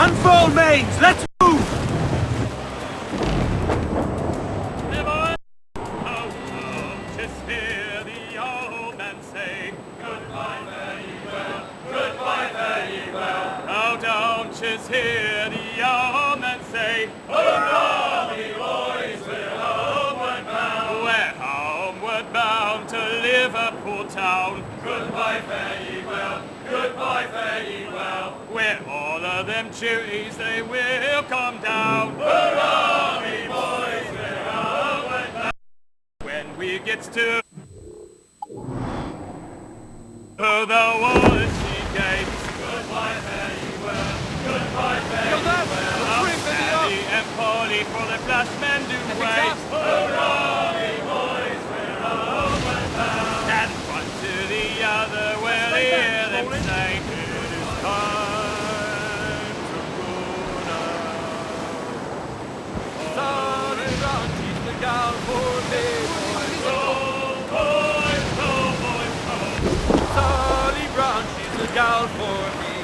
Unfurl mains! Let's move! Just hear the old man say, goodbye, fare ye well, goodbye, fare ye well. Oh, don't just hear the old man say, hurrah, me boys, we're homeward bound. We're homeward bound to Liverpool town. Goodbye, fare ye well, goodbye, fare ye well. Where all of them duties they will come down. Hurrah, me boys, we're homeward bound. When we get to the Wallasey gates, goodbye, fare ye well, goodbye, fare ye well. Andy and Polly for the flashmen do wait. Hurrah, me boys, we're homeward bound. And one to the other we'll hear them say, it is time to go now. Son and Ron, she's the gal for me. Gal for me.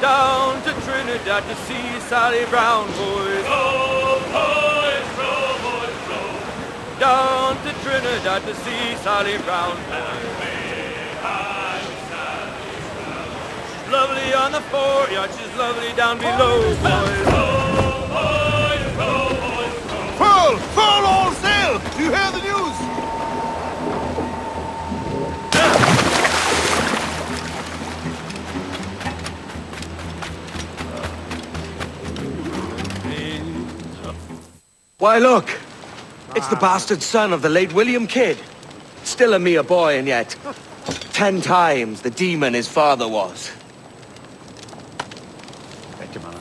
Down to Trinidad to see Sally Brown, boys. Row, boys, row, boys, row. Down to Trinidad to see Sally Brown, boys. She's lovely on the foreyard, she's lovely down below, boys. Row, boys, row, boys, row. Full! Full all sail! Do you hear the news? Why, look! It's the bastard son of the late William Kidd. Still a mere boy, and yet 10 times the demon his father was.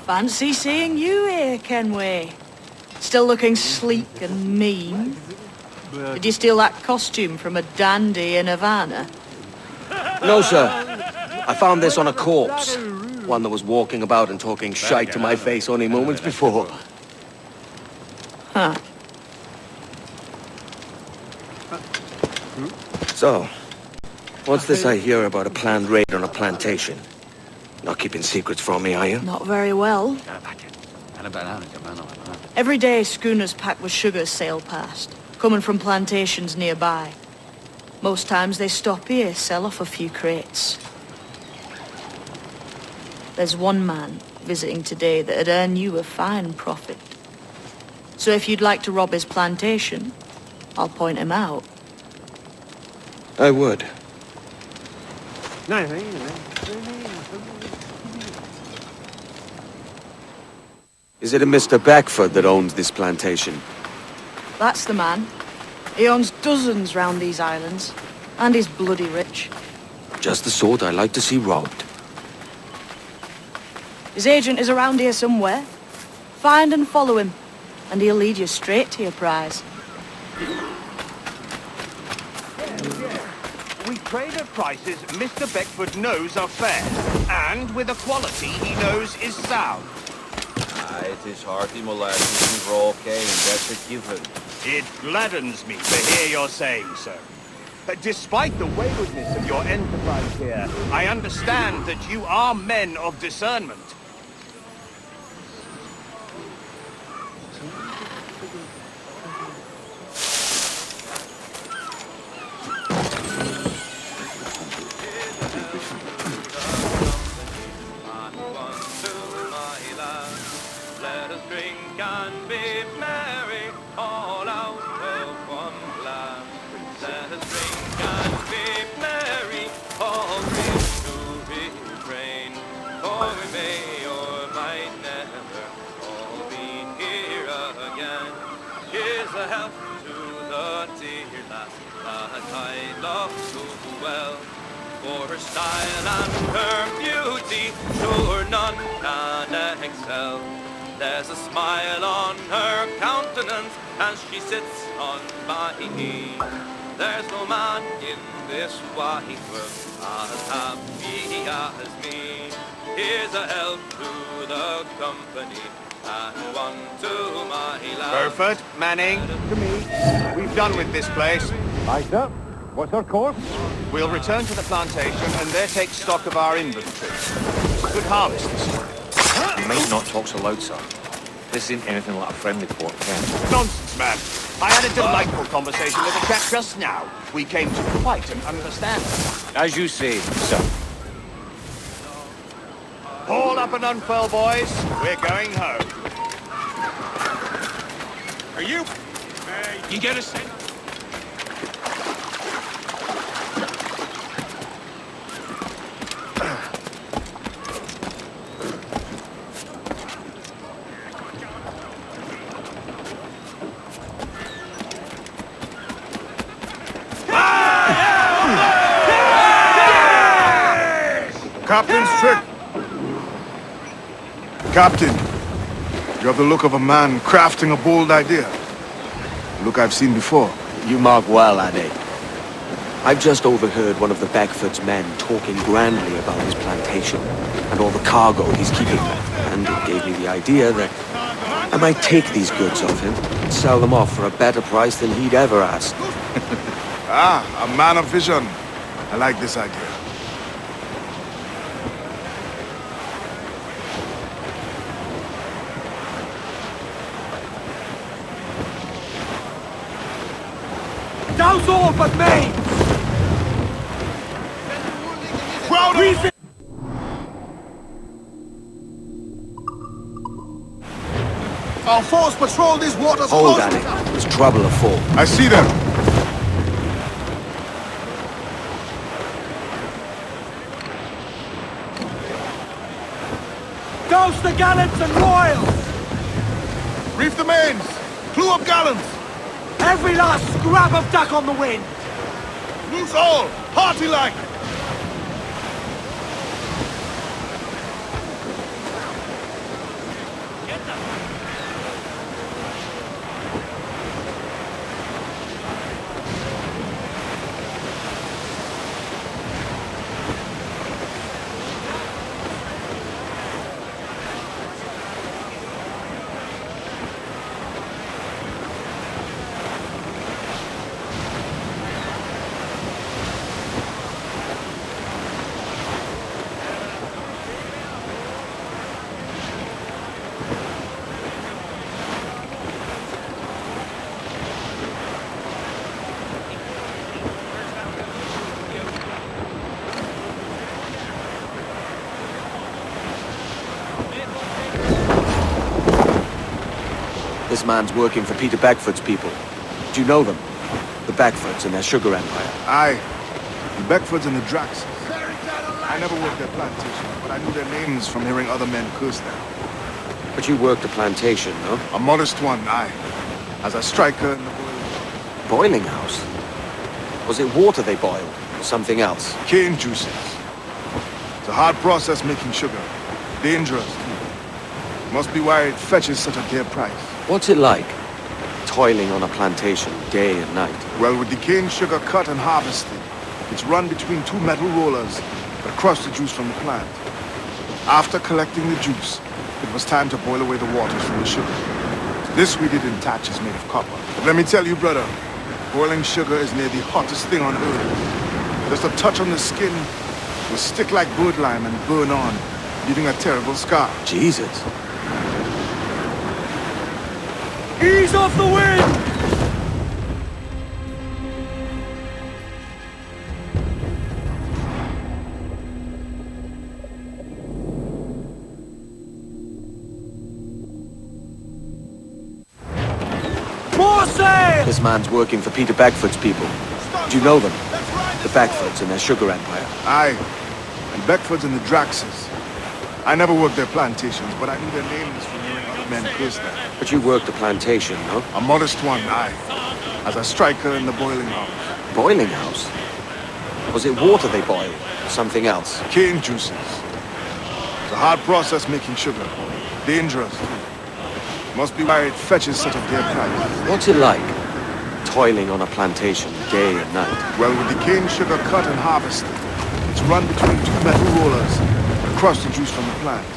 Fancy seeing you here, Kenway. Still looking sleek and mean. Did you steal that costume from a dandy in Havana? No, sir. I found this on a corpse. One that was walking about and talking shite to my face only moments before. Huh. So, what's this I hear about a planned raid on a plantation? Not keeping secrets from me, are you? Not very well. Every day schooners packed with sugar sail past, coming from plantations nearby. Most times they stop here, sell off a few crates. There's one man visiting today that'd earn you a fine profit. So if you'd like to rob his plantation, I'll point him out. I would. Is it a Mr. Beckford that owns this plantation? That's the man. He owns dozens round these islands, and he's bloody rich. Just the sort I like to see robbed. His agent is around here somewhere. Find and follow him, and he'll lead you straight to your prize. We trade at prices Mr. Beckford knows are fair, and with a quality he knows is sound. It is hearty molasses and raw cane, that's a given. It gladdens me to hear your saying so. Despite the waywardness of your enterprise here, I understand that you are men of discernment. For her style and her beauty, sure none can excel. There's a smile on her countenance as she sits on my knee. There's no man in this wide world as happy as me. Here's a health to the company and one to my love. Burford, Manning, to me. We've done with this place. Light up. What's our course? We'll return to the plantation and there take stock of our inventory. Good harvest this year. You might not talk so loud, sir. This isn't anything like a friendly port, Ken. Nonsense, man. I had a delightful conversation with a chap just now. We came to quite an understanding. As you say, sir. Haul up and unfurl, boys. We're going home. Are you? You get a sense? Captain's trick. Captain, you have the look of a man crafting a bold idea. A look I've seen before. You mark well, Annie. I've just overheard one of the Beckford's men talking grandly about his plantation and all the cargo he's keeping. And it gave me the idea that I might take these goods off him and sell them off for a better price than he'd ever ask. Ah, a man of vision. I like this idea. Douse all but me! Our force patrol these waters Hold, closely. Annie. There's trouble afoot. I see them. Douse the gallants and royals! Reef the mains. Clew up gallants. Every last scrap of duck on the wind! Loose all. Hearty like. This man's working for Peter Beckford's people. Do you know them? The Beckfords and their sugar empire. Aye. The Beckfords and the Draxes. I never worked their plantation, but I knew their names from hearing other men curse them. But you worked a plantation, no? A modest one, aye. As a striker in the Boiling house? Was it water they boiled, or something else? cane juices. It's a hard process making sugar. Dangerous, too. Must be why it fetches such a dear price. What's it like, toiling on a plantation day and night? Well, with the cane sugar cut and harvested, it's run between two metal rollers that crush the juice from the plant. After collecting the juice, it was time to boil away the waters from the sugar. This we did in thatches made of copper. But let me tell you, brother, boiling sugar is near the hottest thing on earth. Just a touch on the skin will stick like bird lime and burn on, leaving a terrible scar. Jesus. Ease off the wind! More sail! This man's working for Peter Beckford's people. Do you know them? The Beckfords and their sugar empire. Aye. The Beckfords and the Draxes. I never worked their plantations, but I knew their names from hearing other men curse them. But you worked a plantation, no? A modest one, aye. As a striker in the boiling house. Boiling house? Was it water they boiled, or something else? Cane juices. It's a hard process making sugar. Dangerous, too. Must be why it fetches such a dear price. What's it like, toiling on a plantation day and night? Well, with the cane sugar cut and harvested, it's run between two metal rollers that crush the juice from the plant.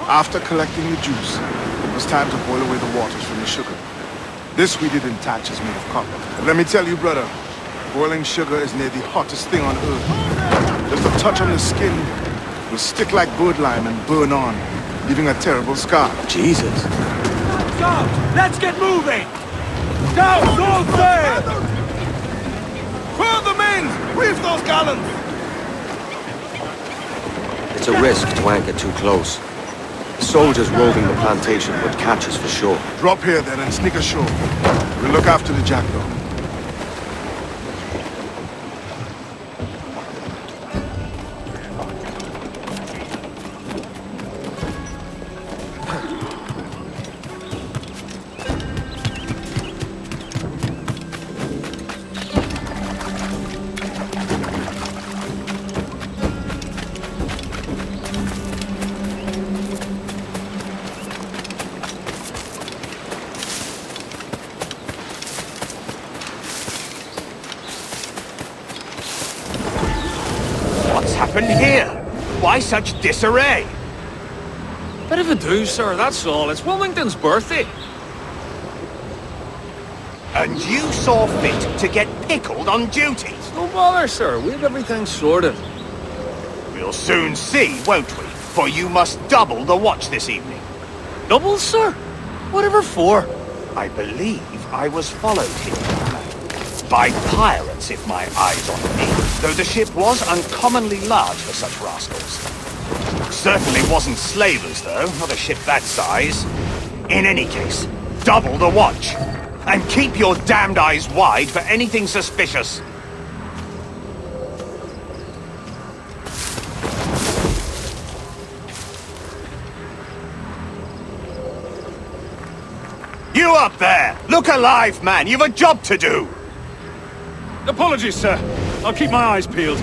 After collecting the juice, it was time to boil away the waters from the sugar. This we did in thatches made of copper. But let me tell you, brother, Boiling sugar is near the hottest thing on earth. Just a touch on the skin will stick like birdlime and burn on, leaving a terrible scar. Jesus. Go! Let's get moving! Go! Go there! Furl the mains! Reef those gallons! It's a risk to anchor too close. The soldiers roving the plantation would catch us for sure. Drop here then and sneak ashore. We'll look after the jackdaw. What's happened here? Why such disarray? Bit of a do, sir, that's all. It's Wilmington's birthday. And you saw fit to get pickled on duty? No bother, sir. We have everything sorted. We'll soon see, won't we? For you must double the watch this evening. Doubles, sir? Whatever for? I believe I was followed here. By pirates, if my eye's on me, though the ship was uncommonly large for such rascals. Certainly wasn't slavers, though, not a ship that size. In any case, double the watch. And keep your damned eyes wide for anything suspicious. You up there! Look alive, man! You've a job to do! Apologies, sir. I'll keep my eyes peeled.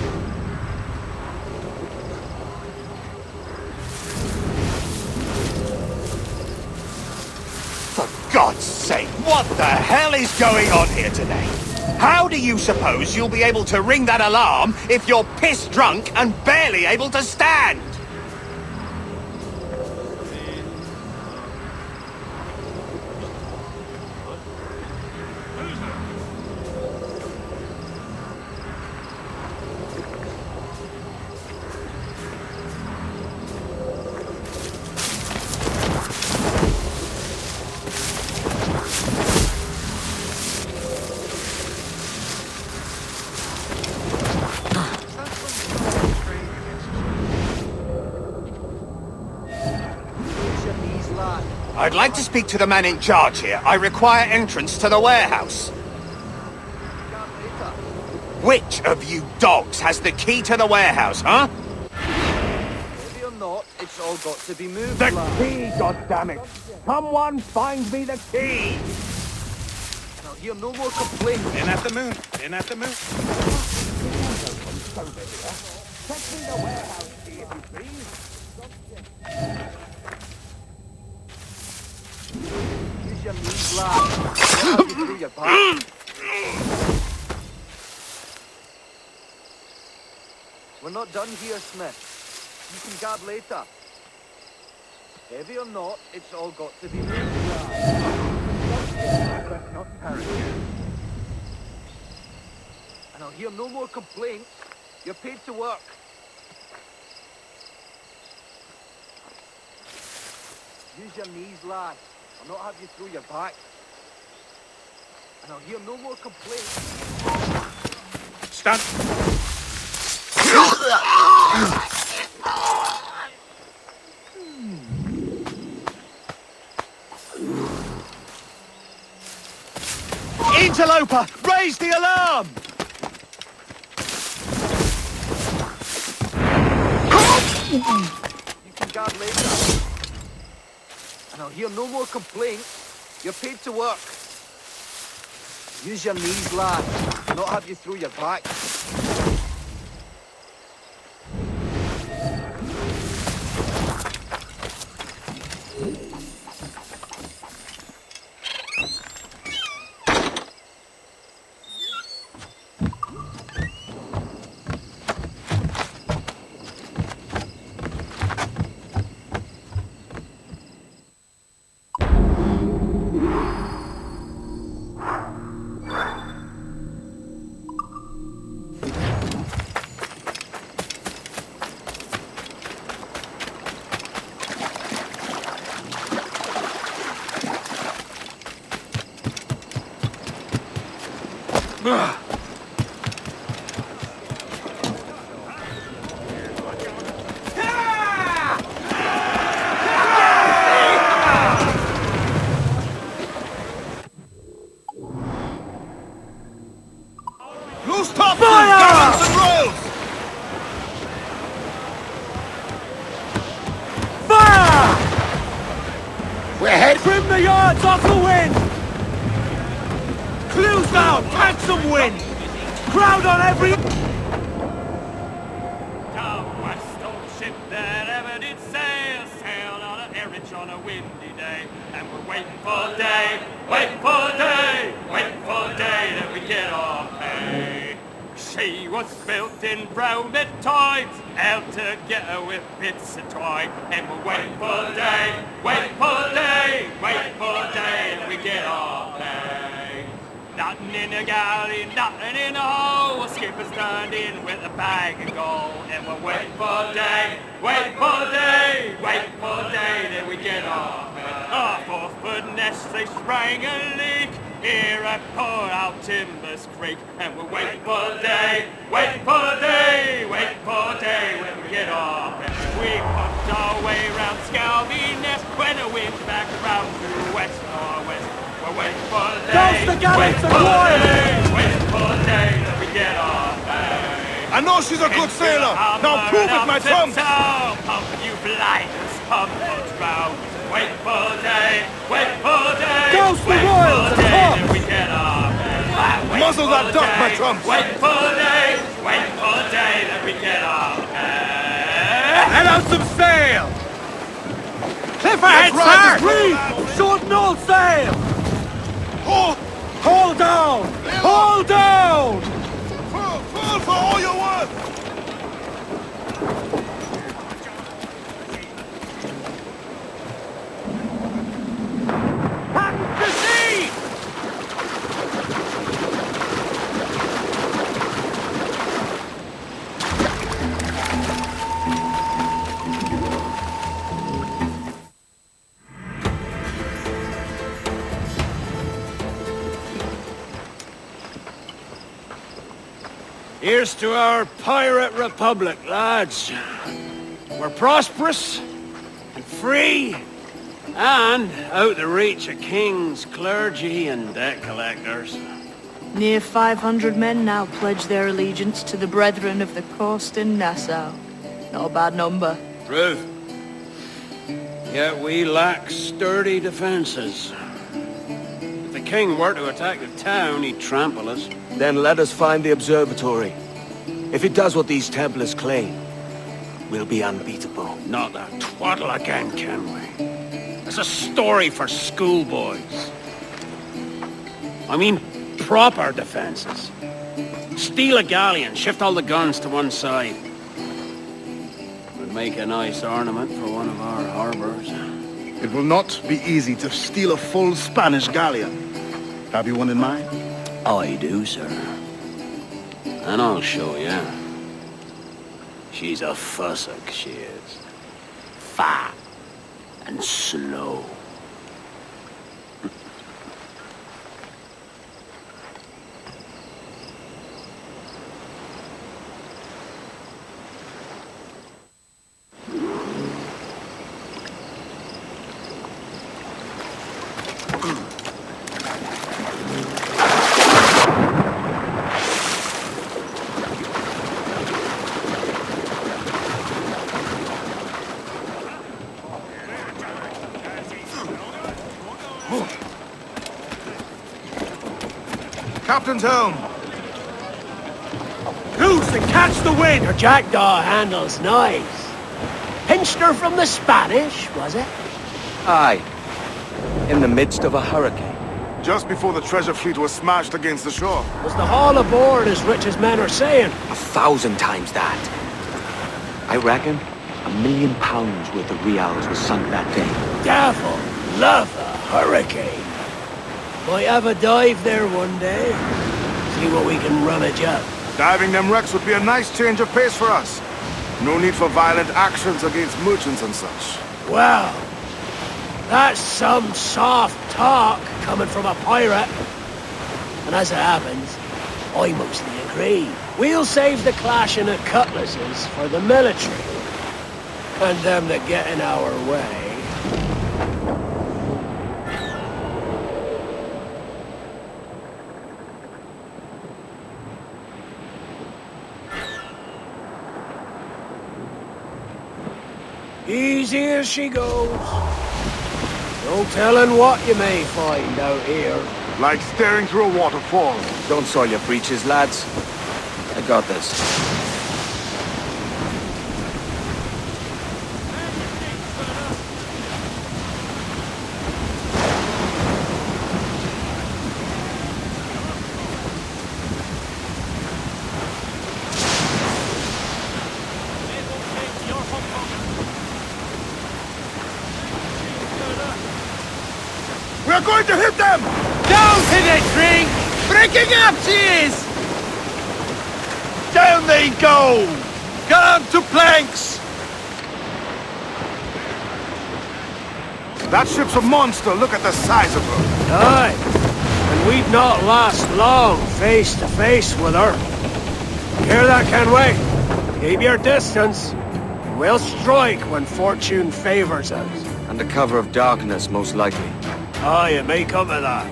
For God's sake, what the hell is going on here today? How do you suppose you'll be able to ring that alarm if you're piss drunk and barely able to stand? I'd like to speak to the man in charge here. I require entrance to the warehouse. Which of you dogs has the key to the warehouse, huh? Maybe or not, it's all got to be moved. The key, goddammit! Someone find me the key! I'll hear no more complaints. In at the moon. In at the moon. Fetch me the warehouse key, if you please. Use your knees, lad. I'll have you through your back. We're not done here, Smith. You can gab later. Heavy or not, it's all got to be moved, lad. But not parachute. And I'll hear no more complaints. You're paid to work. Use your knees, lad. I'll not have you through your back. And I'll hear no more complaints. Stand. Interloper! Raise the alarm! You can guard later. And I'll hear no more complaints. You're paid to work. Use your knees, lad. I'll not have you through your back. Loose top! Gallants and royals! Fire! We're head. Trim the yards off the wind! Clews down! Catch some wind! Crowd on every... Down west old ship that ever did sail, sailed on a errand on a windy day, and we're waiting for day, waiting for day, waiting for day that we get our pay. She was built in Roman times, held together with bits of twine, and we're waiting for day, waiting for day, waiting for day that we get our pay. Nothing in the galley, nothing in the hole. Skipper's turned in with a bag of gold, and we're waiting for day, waiting for day, waiting for day that we get our pay. Our 4-foot nest, they sprang a leak here at Port Out Timbers Creek, and we're waiting for day, waiting for day, waiting for day when we get our pay. We pumped our way round Scalby Nest when the wind's back around to west northwest. We're waiting for the day, Toast the gallants and royals! waiting for the day that we get our pay. I know she's a good sailor. Now prove it, my trumps. Pump you blinders, pump us round. Waiting for the day, waiting for the day, Toast the waiting for royals the and day pump! that we get our pay. Muzzle that duck, my trumps. Waiting for the day, waiting for the day that we get our pay. Head out some sail! Cliff ahead, Let's ride sir! this Reef! Shorten all sail! Hold! Hold down! Hold down! Full for all you're worth! To sea! Here's to our pirate republic, lads. We're prosperous and free and out the reach of kings, clergy, and debt collectors. Near 500 men now pledge their allegiance to the Brethren of the Coast in Nassau. Not a bad number. Truth. Yet we lack sturdy defenses. If the king were to attack the town, he'd trample us. Then let us find the observatory. If it does what these Templars claim, we'll be unbeatable. Not that twaddle again, can we? It's a story for schoolboys. I mean, proper defenses. Steal a galleon, shift all the guns to one side. Would make a nice ornament for one of our harbors. It will not be easy to steal a full Spanish galleon. Have you one in mind? I do, sir. And I'll show you. She's a fussock, she is. Fat and slow. Captain's helm! Loose and catch the wind! Her jackdaw handle's nice. Pinched her from the Spanish, was it? Aye. In the midst of a hurricane. Just before the treasure fleet was smashed against the shore. Was the haul aboard as rich as men are saying? 1,000 times that. I reckon £1 million worth of reals was sunk that day. Devil love a hurricane. Might have a dive there one day. See what we can rummage up. Diving them wrecks would be a nice change of pace for us. No need for violent actions against merchants and such. Well, that's some soft talk coming from a pirate. And as it happens, I mostly agree. We'll save the clashing of cutlasses for the military. And them that get in our way. Easy as she goes. No telling what you may find out here. Like staring through a waterfall. Don't soil your breeches, lads. I got this. We're going to hit them! Down to the drink! Breaking up she is! Down they go! Come to planks! That ship's a monster. Look at the size of her. Aye, and we'd not last long face to face with her. You hear that, Kenway? Keep your distance. We'll strike when fortune favors us. Under cover of darkness, most likely. Aye, it may come to that.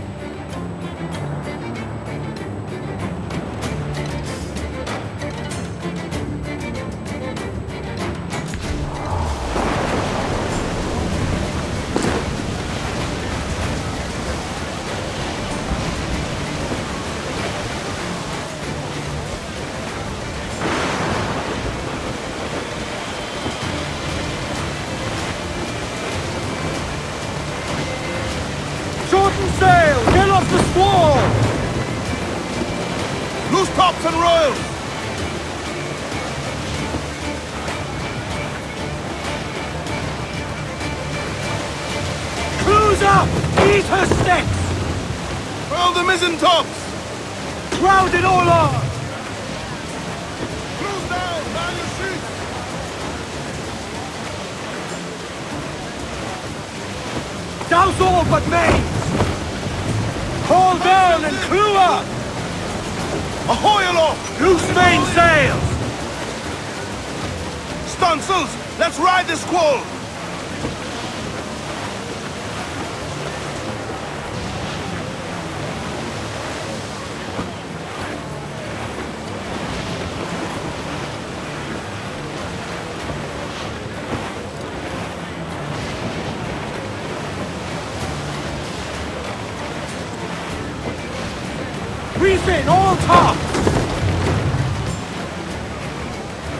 Shorten sail! Get off the squall! Loose tops and royals! Cruise up! Eat her sticks! Furl the mizzen tops! Crowd it all on! Cruise down! Man your sheets! Douse all but mains! Haul down and crew up! Ahoy aloft! Loose main sails! Stunsails! Let's ride the squall! Reef in, all top!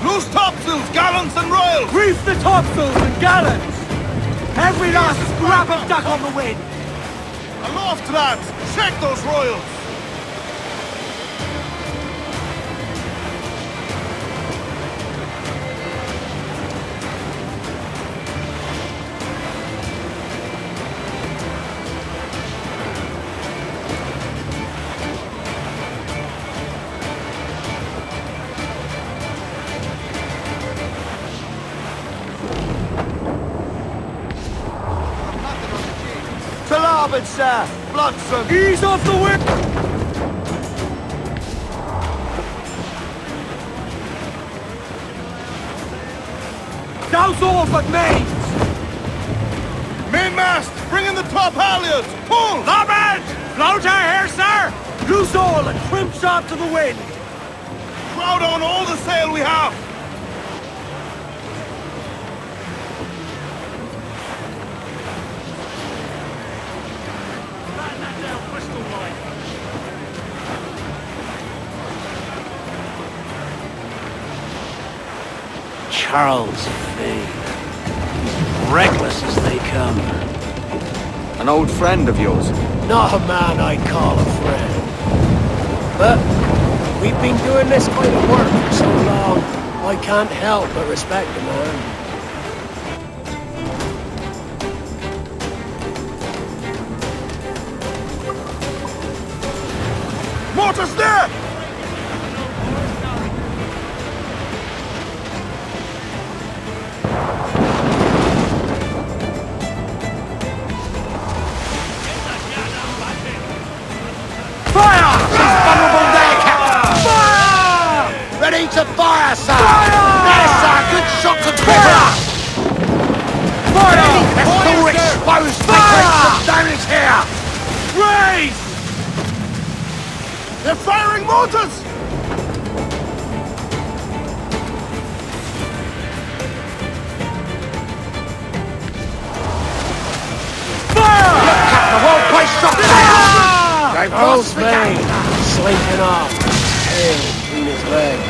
Loose topsails, gallants and royals! Reef the topsails and gallants! Every last scrap of duck on the wind! Aloft, lads! Check those royals! To larboard, sir! Bloodson! Ease off the wind! Douse all but mains! Mainmast! Bring in the top halyards! Pull! Larboard! Floater here, sir! Loose all and crimp sharp to the wind! Crowd on all the sail we have! Charles Fane. Reckless as they come. An old friend of yours. Not a man I'd call a friend. But we've been doing this kind of work for so long, I can't help but respect the man. Mortars there! Fire! She's vulnerable there, Captain! shots and fire! Fire! To expose the great of damage here! Raise! They're firing mortars! Fire! The whole place shot down! They've lost the Main, gate! slinking off, tail between his legs.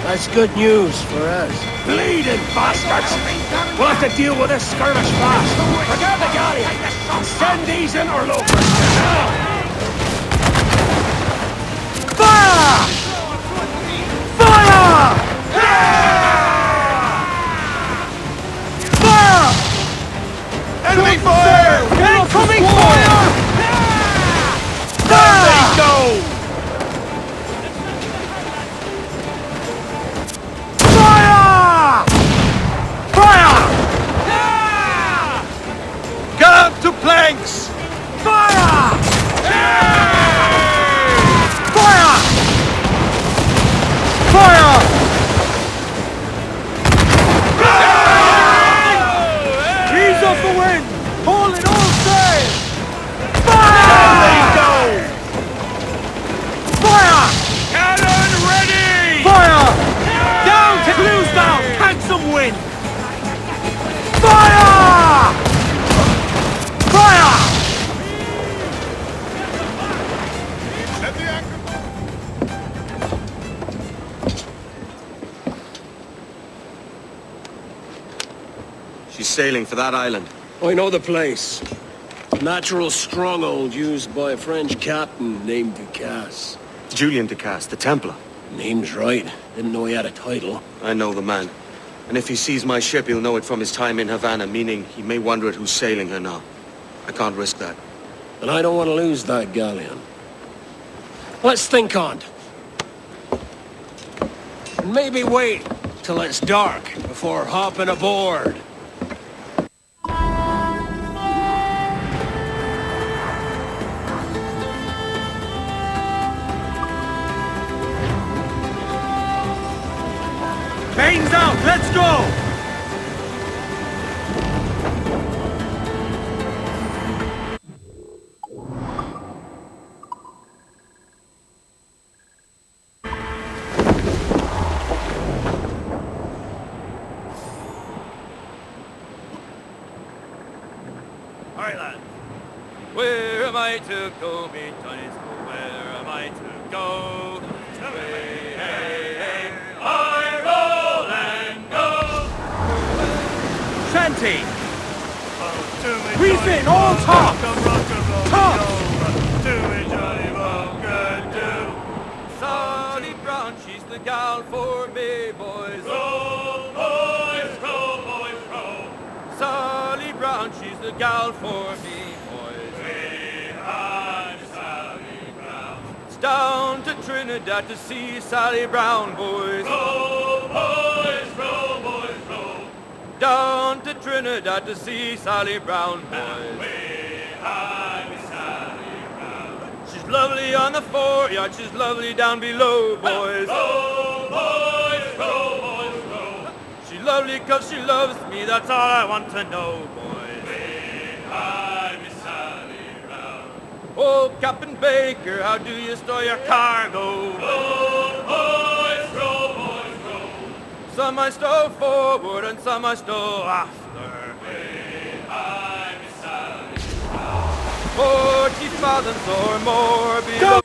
That's good news for us. Bleeding bastards! We'll have to deal with this skirmish fast. Forget the galleon! Send these interlopers now! Fire! Fire! Fire! Enemy fire! Incoming fire! There they go! Fire! Fire! Get out to planks! Fire! Fire! Fire! Ease off the wind! Hold it all sail! Fire! There they go! Fire! Cannon ready! Fire! Down! Close down! Catch some wind! Fire! Fire! She's sailing for that island. I know the place. A natural stronghold used by a French captain named Ducasse. Julian Ducasse, the Templar. Name's right. Didn't know he had a title. I know the man. And if he sees my ship, he'll know it from his time in Havana, meaning he may wonder at who's sailing her now. I can't risk that. And I don't want to lose that galleon. Let's think on it. And maybe wait till it's dark before hopping aboard. Mains out! Let's go! Alright, lads. Where am I to go, me Johnny's go? Where am I to go? Hey, hey, hey, I roll and go. Shanty! Oh, Reef in, all top! Top! Do me, Johnny, what good do? Sally Brown, she's the gal for me, boys. Row, boys, row, boys, row. Sally Brown, she's the gal for me, boys. I'm Sally Brown. It's down to Trinidad to see Sally Brown, boys. Row, boys, row, boys, row. Down to Trinidad to see Sally Brown, boys. I'm Sally Brown. She's lovely on the foreyard, she's lovely down below, boys. Row, boys, row, boys, row. She's lovely 'cause she loves me, that's all I want to know, boys. I'm Sally Brown. Oh, Captain Baker, how do you store your cargo? Row, boys, row, boys, row. Some I stow forward and some I stow after. I'm Sally Brown. 40 fathoms or more below.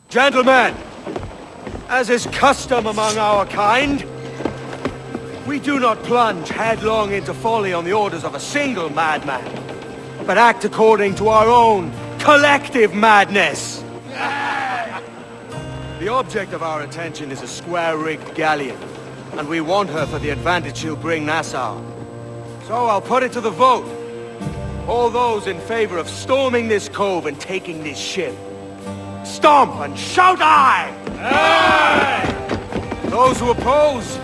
Gentlemen, as is custom among our kind, we do not plunge headlong into folly on the orders of a single madman, but act according to our own collective madness. The object of our attention is a square-rigged galleon, and we want her for the advantage she'll bring Nassau. So I'll put it to the vote. All those in favor of storming this cove and taking this ship, stomp and shout aye! Aye! Those who oppose,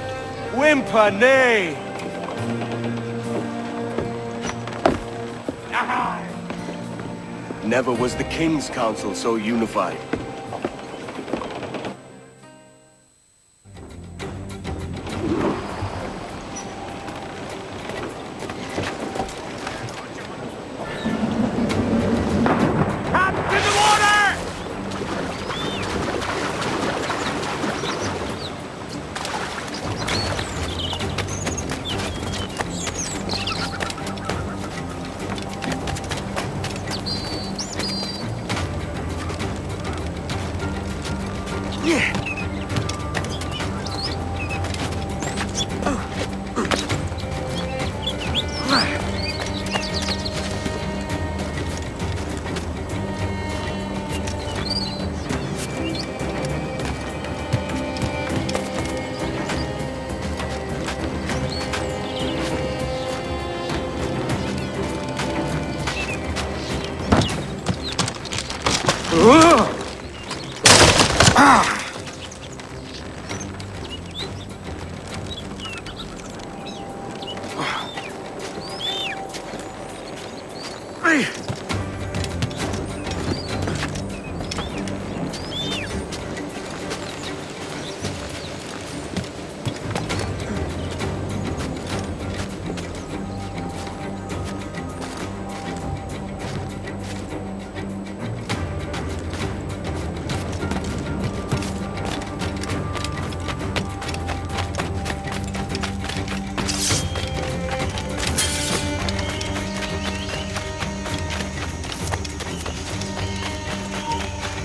whimper nay. Never was the King's Council so unified.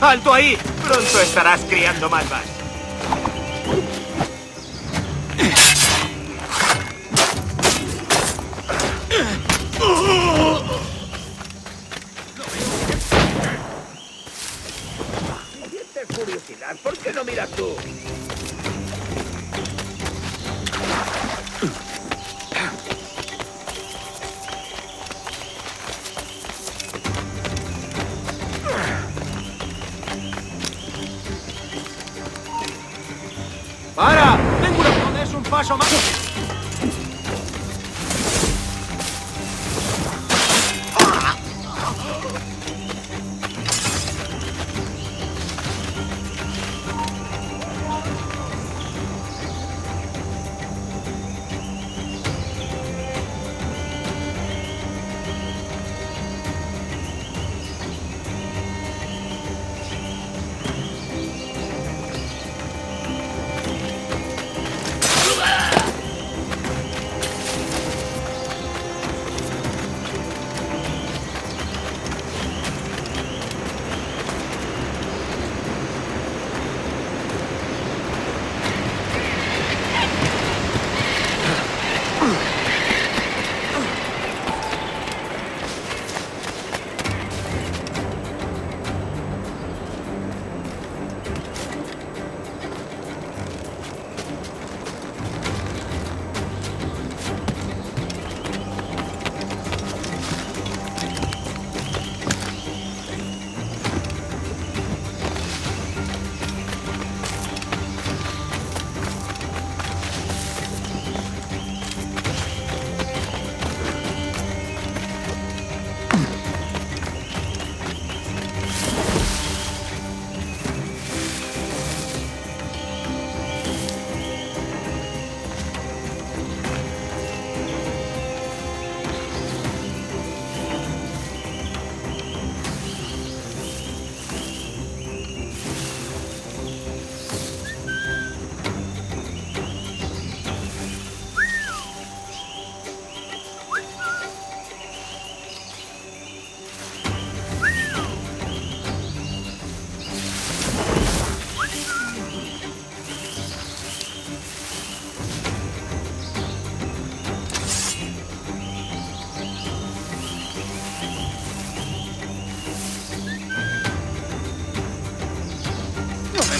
¡Alto ahí! Pronto estarás criando malvas. Sientes curiosidad, ¿por qué no miras tú? ¡Para! ¡Tengo una... ¡No des un paso más!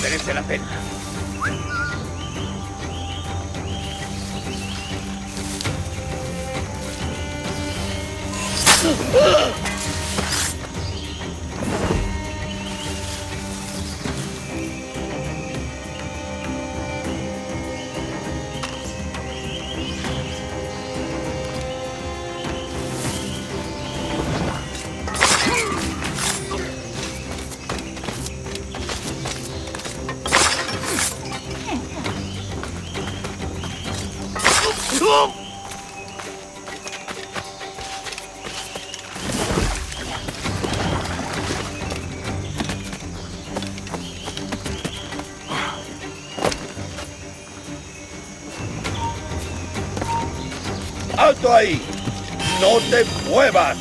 merece la pena. ¡Alto ahí! ¡No te muevas!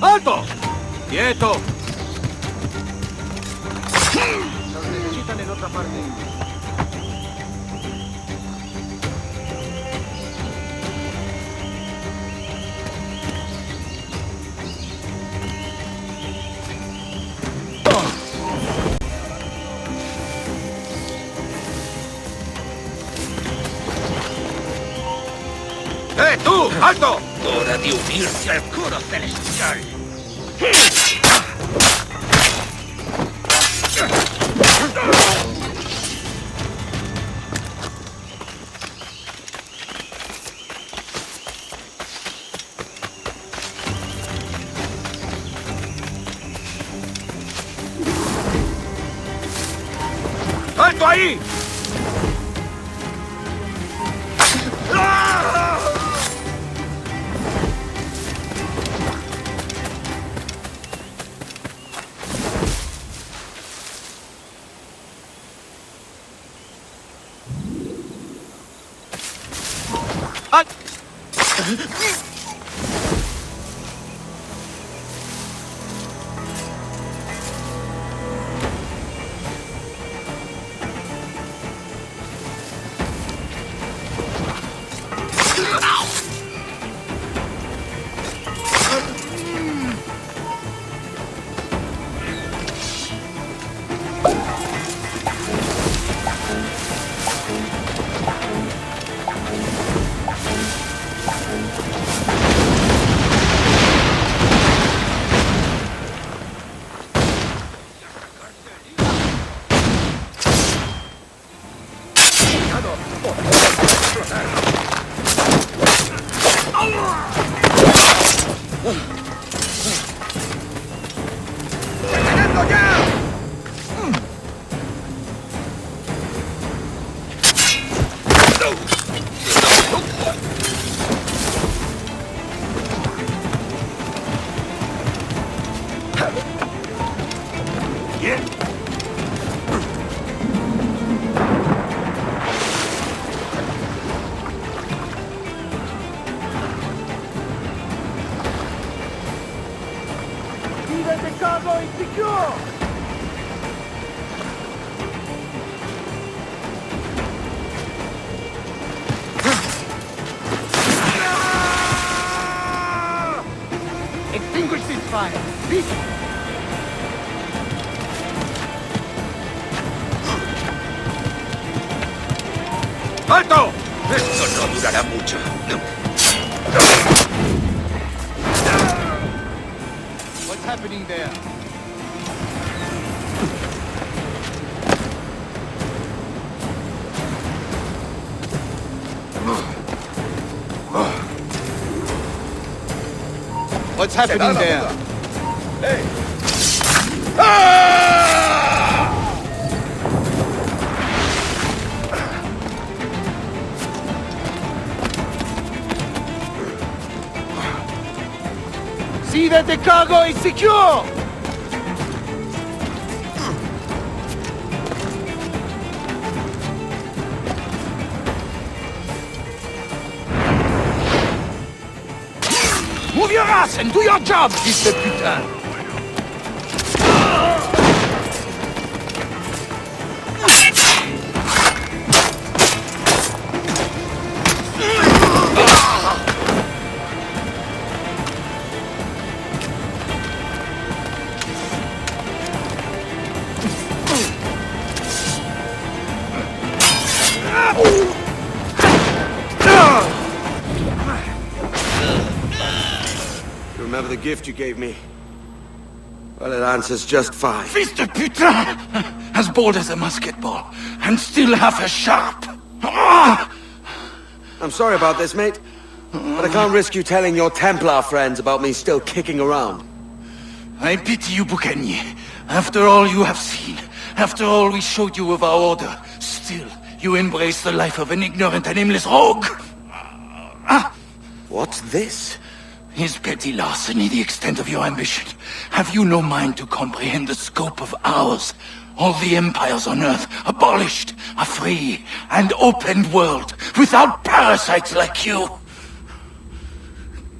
¡Alto! ¡Quieto! Nos necesitan en otra parte. ¡Tú! ¡Alto! Hora de unirse al coro celestial. ¡Alto ahí! Extinguish this fire! ¡Alto! Esto no durará mucho. What's happening there? What's happening there? ¡Hey! ¡Ah! See that the cargo is secure! Move your ass and do your job, fils de putain! Remember the gift you gave me? Well, it answers just fine. Fils de putain! As bold as a musket ball, and still half as sharp. Ah! I'm sorry about this, mate. But I can't risk you telling your Templar friends about me still kicking around. I pity you, Boucanier. After all you have seen, after all we showed you of our order, still you embrace the life of an ignorant and aimless rogue. What's this? Is petty larceny the extent of your ambition? Have you no mind to comprehend the scope of ours? All the empires on Earth abolished. A free and open world without parasites like you.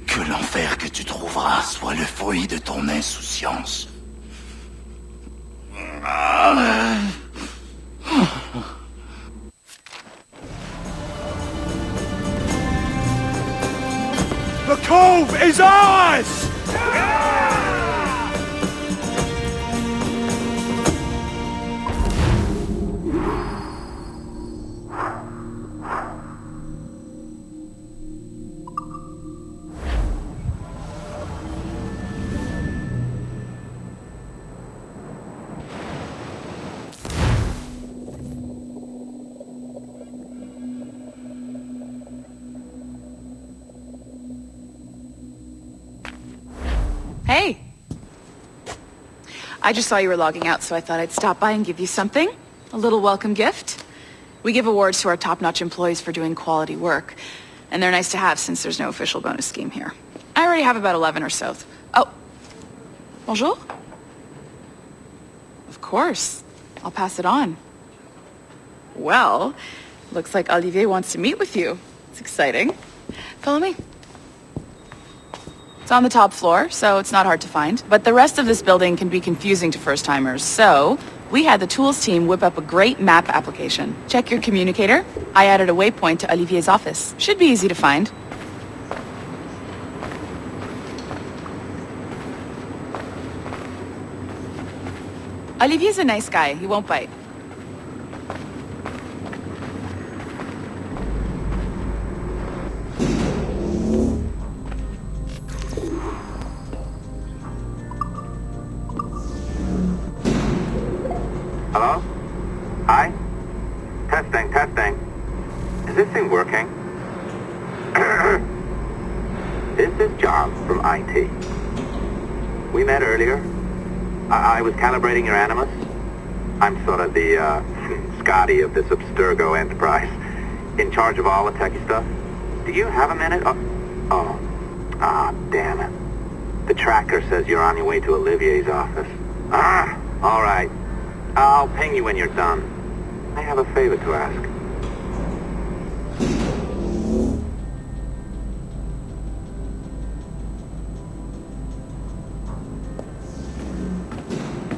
Que l'enfer que tu trouveras soit le fruit de ton insouciance. The cove is ours! Hey. I just saw you were logging out, so I thought I'd stop by and give you something. A little welcome gift. We give awards to our top-notch employees for doing quality work, and they're nice to have since there's no official bonus scheme here. I already have about 11 or so. Oh. Bonjour? Of course. I'll pass it on. Well, looks like Olivier wants to meet with you. It's exciting. Follow me. It's on the top floor, so it's not hard to find. But the rest of this building can be confusing to first-timers, so we had the tools team whip up a great map application. Check your communicator. I added a waypoint to Olivier's office. Should be easy to find. Olivier's a nice guy. He won't bite. Hello? Hi? Testing, testing. Is this thing working? This is John from IT. We met earlier. I was calibrating your Animus. I'm sort of the, Scotty of this Abstergo enterprise. In charge of all the techie stuff. Do you have a minute? Damn it. The tracker says you're on your way to Olivier's office. All right. I'll ping you when you're done. I have a favor to ask.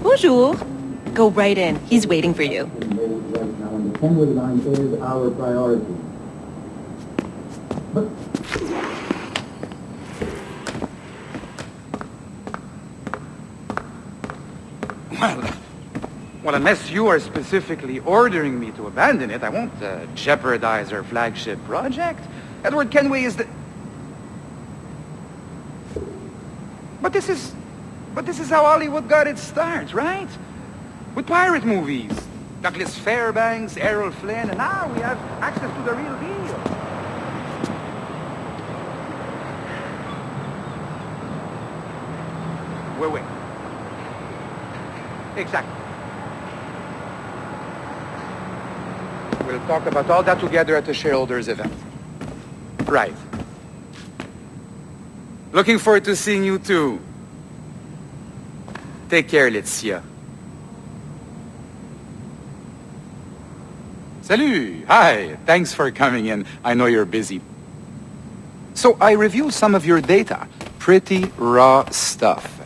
Bonjour. Go right in. He's waiting for you. Kenway line is our priority. But Well, unless you are specifically ordering me to abandon it, I won't jeopardize our flagship project. Edward Kenway is the... But this is how Hollywood got its start, right? With pirate movies. Douglas Fairbanks, Errol Flynn, and now we have access to the real deal. Wait. Exactly. We'll talk about all that together at the shareholders event. Right. Looking forward to seeing you too. Take care, Laetitia. Salut! Hi! Thanks for coming in. I know you're busy. So I reviewed some of your data. Pretty raw stuff.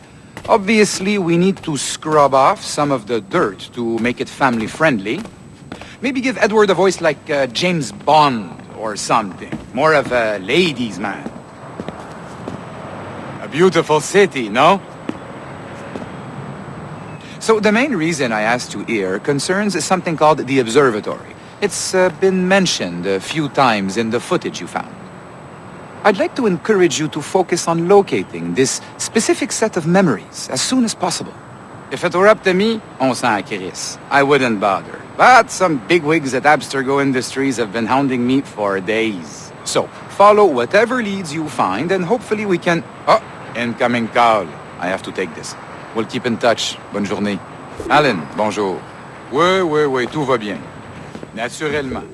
Obviously, we need to scrub off some of the dirt to make it family-friendly. Maybe give Edward a voice like James Bond or something. More of a ladies' man. A beautiful city, no? So the main reason I asked you here concerns something called the observatory. It's been mentioned a few times in the footage you found. I'd like to encourage you to focus on locating this specific set of memories as soon as possible. If it were up to me, on s'en crisse. I wouldn't bother. But some bigwigs at Abstergo Industries have been hounding me for days. So, follow whatever leads you find and hopefully we can... Oh, incoming call. I have to take this. We'll keep in touch. Bonne journée. Alan, bonjour. Oui, tout va bien. Naturellement.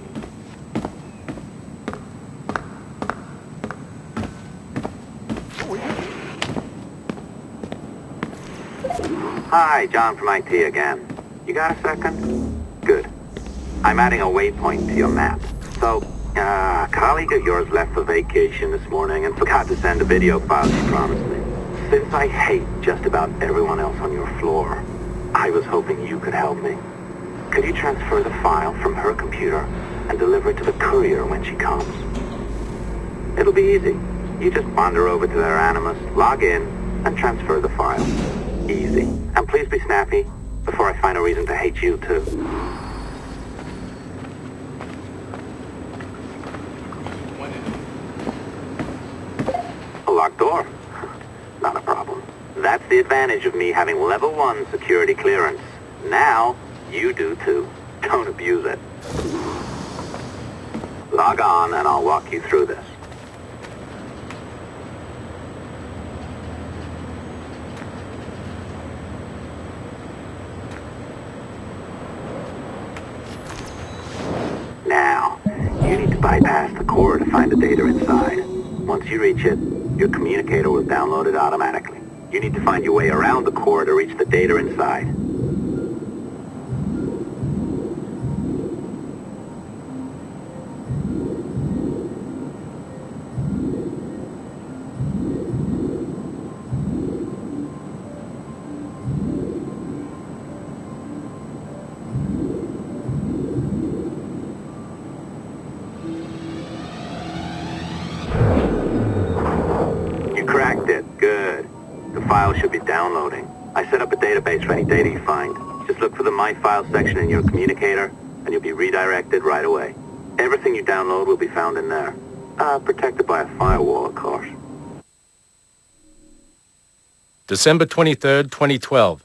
Hi, John from IT again. You got a second? Good. I'm adding a waypoint to your map. So, a colleague of yours left for vacation this morning and forgot to send a video file she promised me. Since I hate just about everyone else on your floor, I was hoping you could help me. Could you transfer the file from her computer and deliver it to the courier when she comes? It'll be easy. You just wander over to their Animus, log in, and transfer the file. Easy. And please be snappy before I find a reason to hate you too. A locked door? Not a problem. That's the advantage of me having level 1 security clearance. Now, you do too. Don't abuse it. Log on and I'll walk you through this. Now, you need to bypass the core to find the data inside. Once you reach it, your communicator will download it automatically. You need to find your way around the core to reach the data inside. File should be downloading. I set up a database for any data you find. Just look for the My Files section in your communicator, and you'll be redirected right away. Everything you download will be found in there. Protected by a firewall, of course. December 23rd, 2012.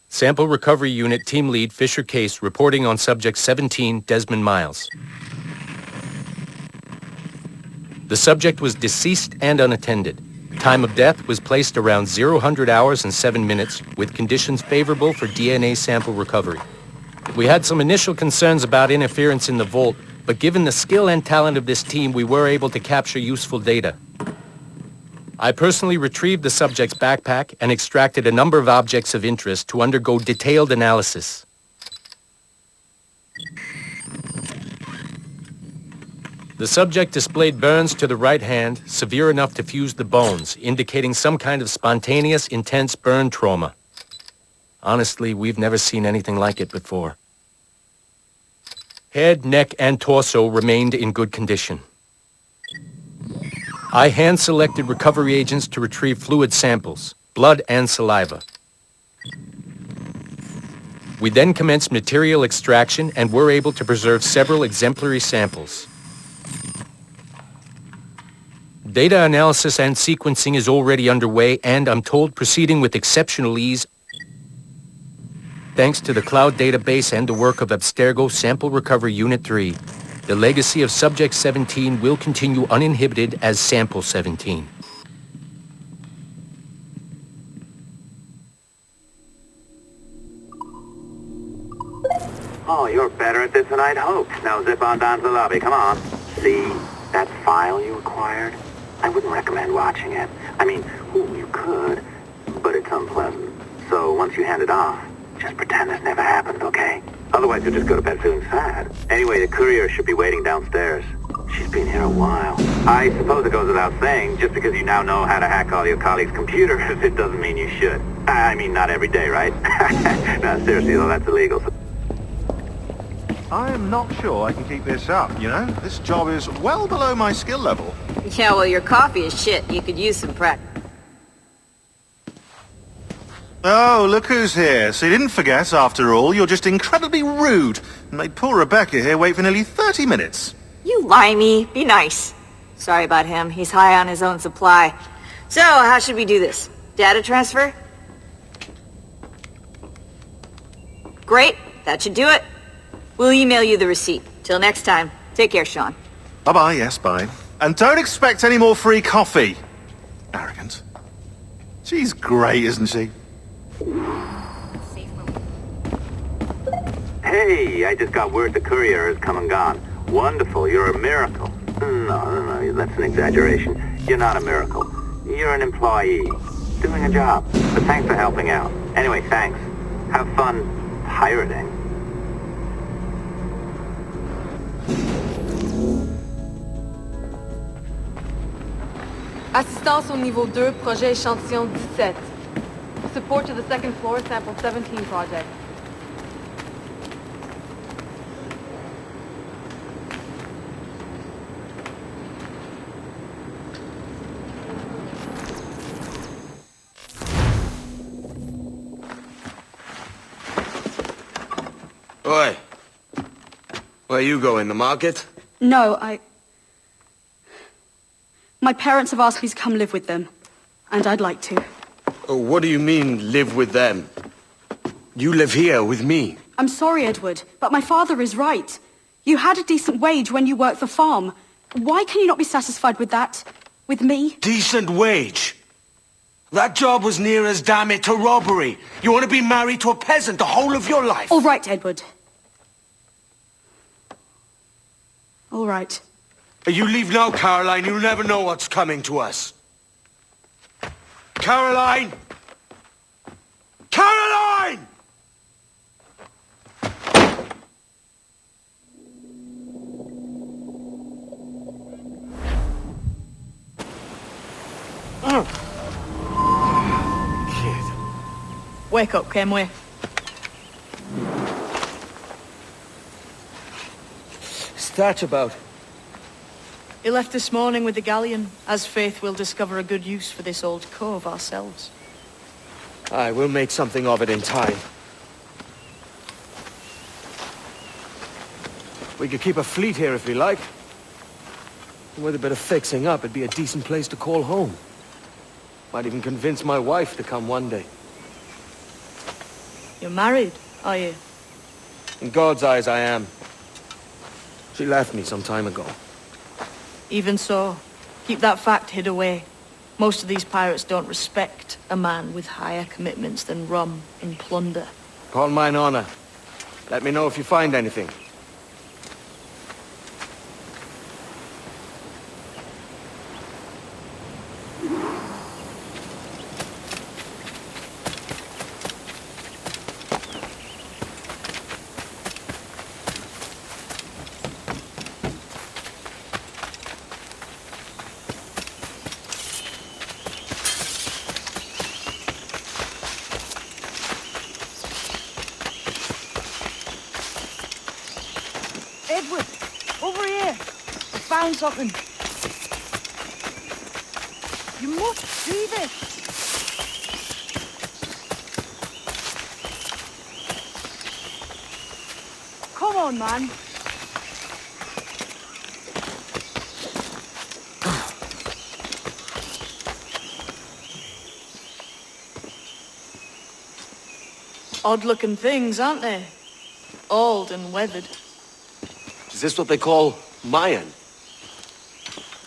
Sample Recovery Unit Team Lead Fisher Case reporting on Subject 17, Desmond Miles. The subject was deceased and unattended. Time of death was placed around 00 hours and 7 minutes, with conditions favorable for DNA sample recovery. We had some initial concerns about interference in the vault, but given the skill and talent of this team, we were able to capture useful data. I personally retrieved the subject's backpack and extracted a number of objects of interest to undergo detailed analysis. The subject displayed burns to the right hand, severe enough to fuse the bones, indicating some kind of spontaneous, intense burn trauma. Honestly, we've never seen anything like it before. Head, neck, and torso remained in good condition. I hand-selected recovery agents to retrieve fluid samples, blood and saliva. We then commenced material extraction and were able to preserve several exemplary samples. Data analysis and sequencing is already underway, and I'm told proceeding with exceptional ease. Thanks to the cloud database and the work of Abstergo Sample Recovery Unit 3, the legacy of Subject 17 will continue uninhibited as Sample 17. Oh, you're better at this than I'd hoped. Now zip on down to the lobby, come on. See that file you acquired? I wouldn't recommend watching it. I mean, you could, but it's unpleasant. So once you hand it off, just pretend this never happened, okay? Otherwise you'll just go to bed feeling sad. Anyway, the courier should be waiting downstairs. She's been here a while. I suppose it goes without saying, just because you now know how to hack all your colleagues' computers, it doesn't mean you should. I mean, not every day, right? No, seriously though, that's illegal. I am not sure I can keep this up, you know? This job is well below my skill level. Yeah, well, your coffee is shit. You could use some practice. Oh, look who's here. So you didn't forget, after all, you're just incredibly rude and made poor Rebecca here wait for nearly 30 minutes. You limey. Be nice. Sorry about him. He's high on his own supply. So, how should we do this? Data transfer? Great. That should do it. We'll email you the receipt. Till next time. Take care, Sean. Bye-bye, yes, bye. And don't expect any more free coffee. Arrogant. She's great, isn't she? Hey, I just got word the courier has come and gone. Wonderful, you're a miracle. No, that's an exaggeration. You're not a miracle. You're an employee, doing a job. But thanks for helping out. Anyway, thanks. Have fun pirating? Assistance au niveau 2, projet échantillon 17. Support to the second floor, sample 17 project. Oi. Where you going, the market? No, My parents have asked me to come live with them, and I'd like to. Oh, what do you mean, live with them? You live here with me. I'm sorry, Edward, but my father is right. You had a decent wage when you worked the farm. Why can you not be satisfied with that? With me? Decent wage? That job was near as, damn it, to robbery. You want to be married to a peasant the whole of your life? All right, Edward. All right. You leave now, Caroline. You'll never know what's coming to us. Caroline! Caroline! Wake up, Kenway. What's that about? He left this morning with the galleon, as faith we'll discover a good use for this old cove ourselves. Aye, we'll make something of it in time. We could keep a fleet here if we like. And with a bit of fixing up, it'd be a decent place to call home. Might even convince my wife to come one day. You're married, are you? In God's eyes, I am. She left me some time ago. Even so, keep that fact hid away. Most of these pirates don't respect a man with higher commitments than rum and plunder. Upon mine honor. Let me know if you find anything. Edward, over here. I found something. You must see this. Come on, man. Odd-looking things, aren't they? Old and weathered. Is this what they call Mayan?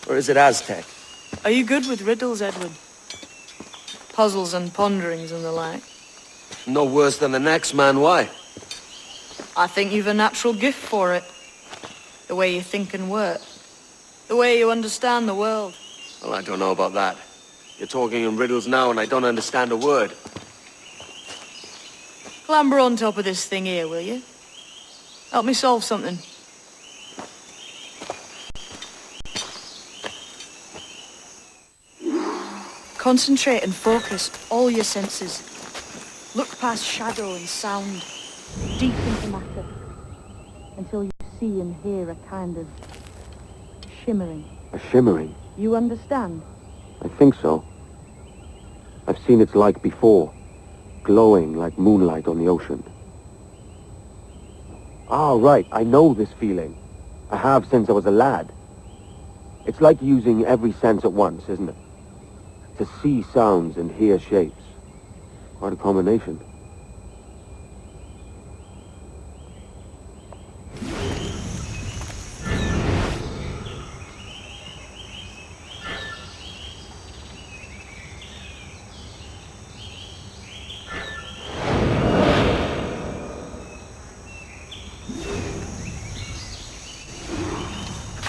Or is it Aztec? Are you good with riddles, Edward? Puzzles and ponderings and the like? No worse than the next man, why? I think you've a natural gift for it. The way you think and work. The way you understand the world. Well, I don't know about that. You're talking in riddles now and I don't understand a word. Clamber on top of this thing here, will you? Help me solve something. Concentrate and focus all your senses. Look past shadow and sound, deep into matter, until you see and hear a kind of shimmering. A shimmering? You understand? I think so. I've seen its like before, glowing like moonlight on the ocean. Ah, right, I know this feeling. I have since I was a lad. It's like using every sense at once, isn't it? To see sounds and hear shapes. Quite a combination.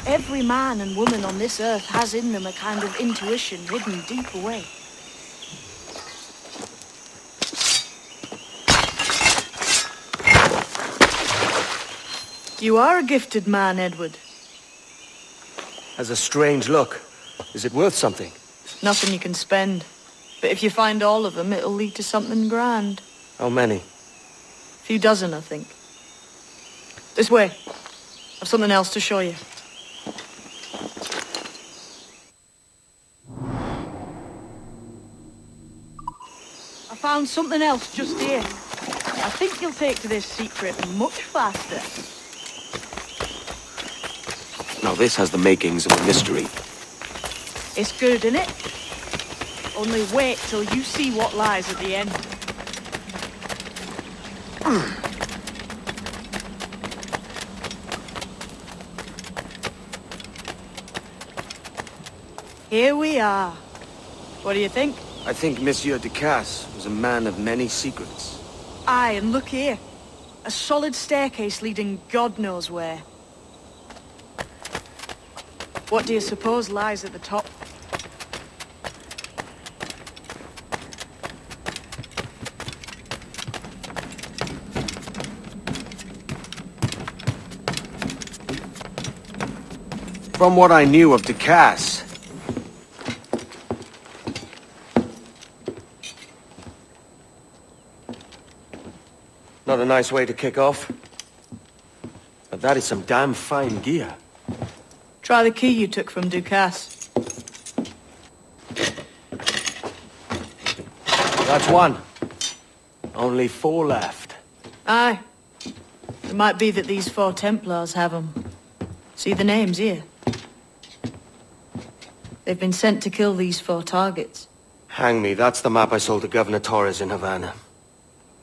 Every man and woman on this earth has in them a kind of intuition hidden deep away. You are a gifted man, Edward. Has a strange look. Is it worth something? Nothing you can spend. But if you find all of them, it'll lead to something grand. How many? A few dozen, I think. This way. I've something else to show you. I found something else just here. I think you'll take to this secret much faster. Now this has the makings of a mystery. It's good, innit? Only wait till you see what lies at the end. Here we are. What do you think? I think Monsieur Ducasse was a man of many secrets. Aye, and look here. A solid staircase leading God knows where. What do you suppose lies at the top? From what I knew of Ducasse, not a nice way to kick off. But that is some damn fine gear. Try the key you took from Ducasse. That's one. Only 4 left. Aye. It might be that these 4 Templars have them. See the names here? They've been sent to kill these 4 targets. Hang me, that's the map I sold to Governor Torres in Havana.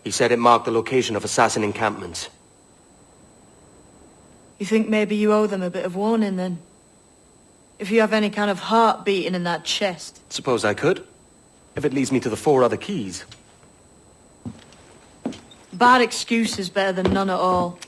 He said it marked the location of assassin encampments. You think maybe you owe them a bit of warning, then? If you have any kind of heart beating in that chest. Suppose I could, if it leads me to the 4 other keys. Bad excuse is better than none at all.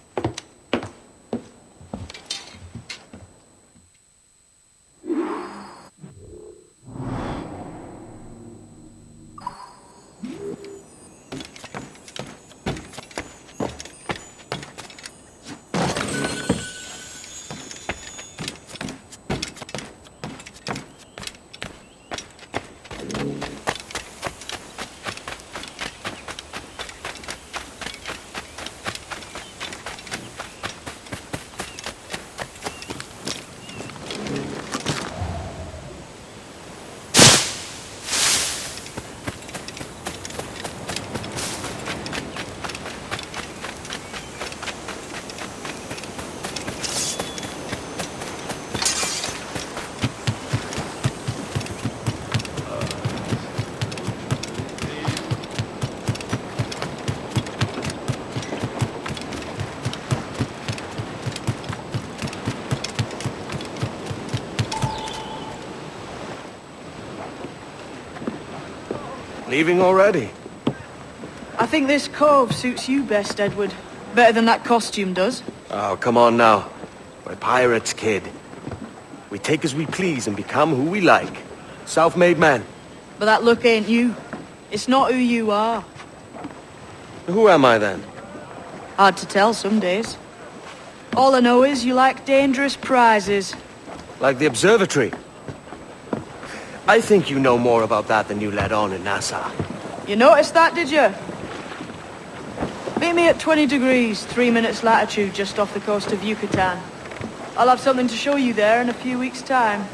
Leaving already? I think this cove suits you best, Edward. Better than that costume does. Oh, come on now. We're pirates, kid. We take as we please and become who we like. Self-made men. But that look ain't you. It's not who you are. Who am I then? Hard to tell some days. All I know is you like dangerous prizes. Like the observatory. I think you know more about that than you let on in Nassau. You noticed that, did you? Meet me at 20 degrees, 3 minutes latitude just off the coast of Yucatan. I'll have something to show you there in a few weeks' time.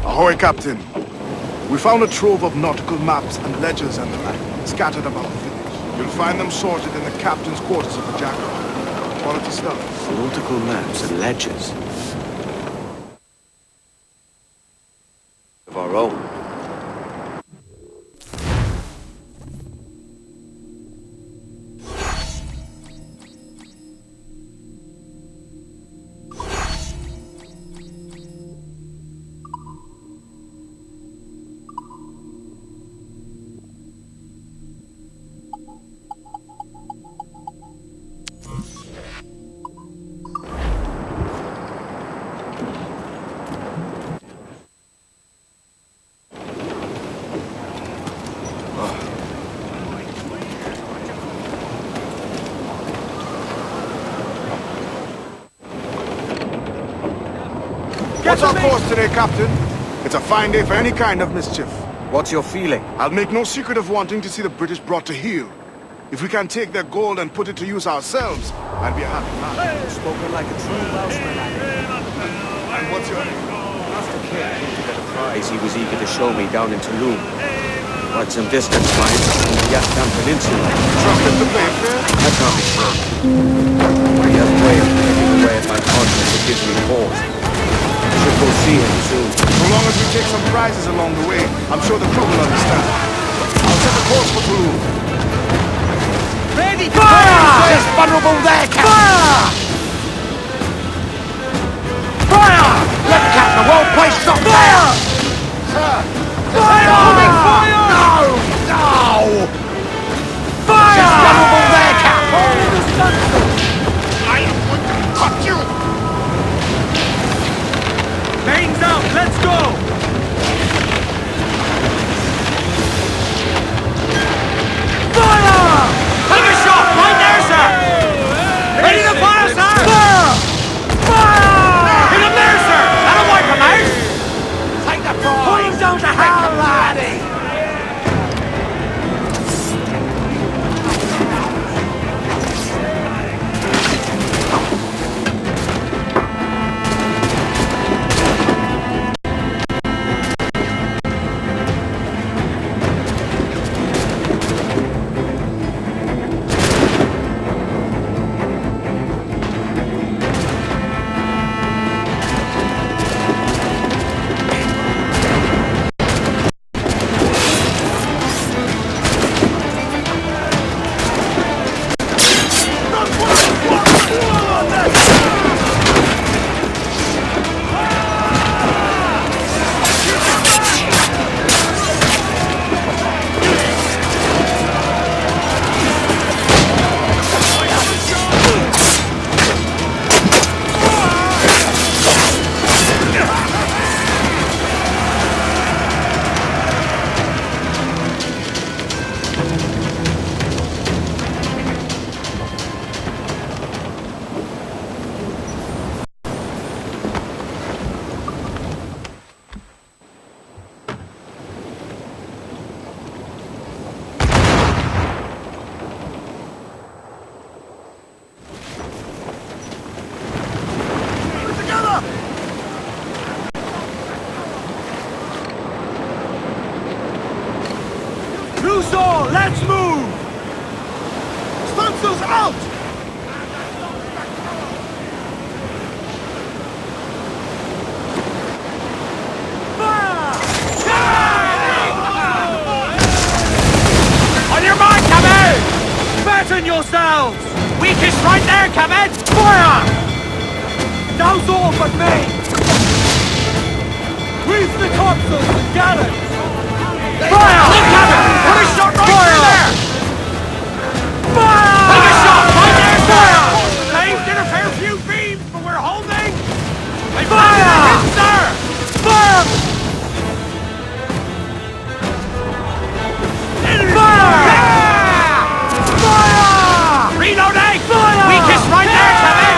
Ahoy, Captain. We found a trove of nautical maps and ledgers and the like, scattered about the village. You'll find them sorted in the captain's quarters of the Jackal. Quality stuff. Nautical maps and ledgers. Of our own. What's our course today, Captain? It's a fine day for any kind of mischief. What's your feeling? I'll make no secret of wanting to see the British brought to heel. If we can take their gold and put it to use ourselves, I'd be a happy man. Spoken like a true Welshman, And what's your name? Master King came to get a prize he was eager to show me down in Tulum. Quite some distance, mind, from the Yucatan Peninsula. Trust him to play fair? I can't be sure. But he has a way of picking away at my conscience that gives me pause. I should go see him soon. So long as we take some prizes along the way, I'm sure the crew will understand. I'll set a course for Tulum. Ready! Fire! Just vulnerable there, Captain! Fire! Fire! Let Captain, well placed shot there! Sir! Fire! Fire! No! No! Fire! Just vulnerable there, Captain! I am going to cut you! Mains out! Let's go! Fire! Take a shot! Right there, sir! Ready to fire, sir! Fire! Fire! Hit him there, sir! That'll wipe him out! Take the prize! Pull him down to hell, laddie! Let's move! Stunsails out! Fire! On your mark, Cabot! Batten yourselves! Weakest right there, Cabot! Fire! Now's all but me! Reef the topsails and gallants! Fire! Look, Cabot! Put a shot right through there! Fire! Take a shot right there, sir! They've did a fair few beams, but we're holding! Fire! Hit, sir! Fire! Fire! Fire! Reloading! Fire! Weakest right there, Cabot!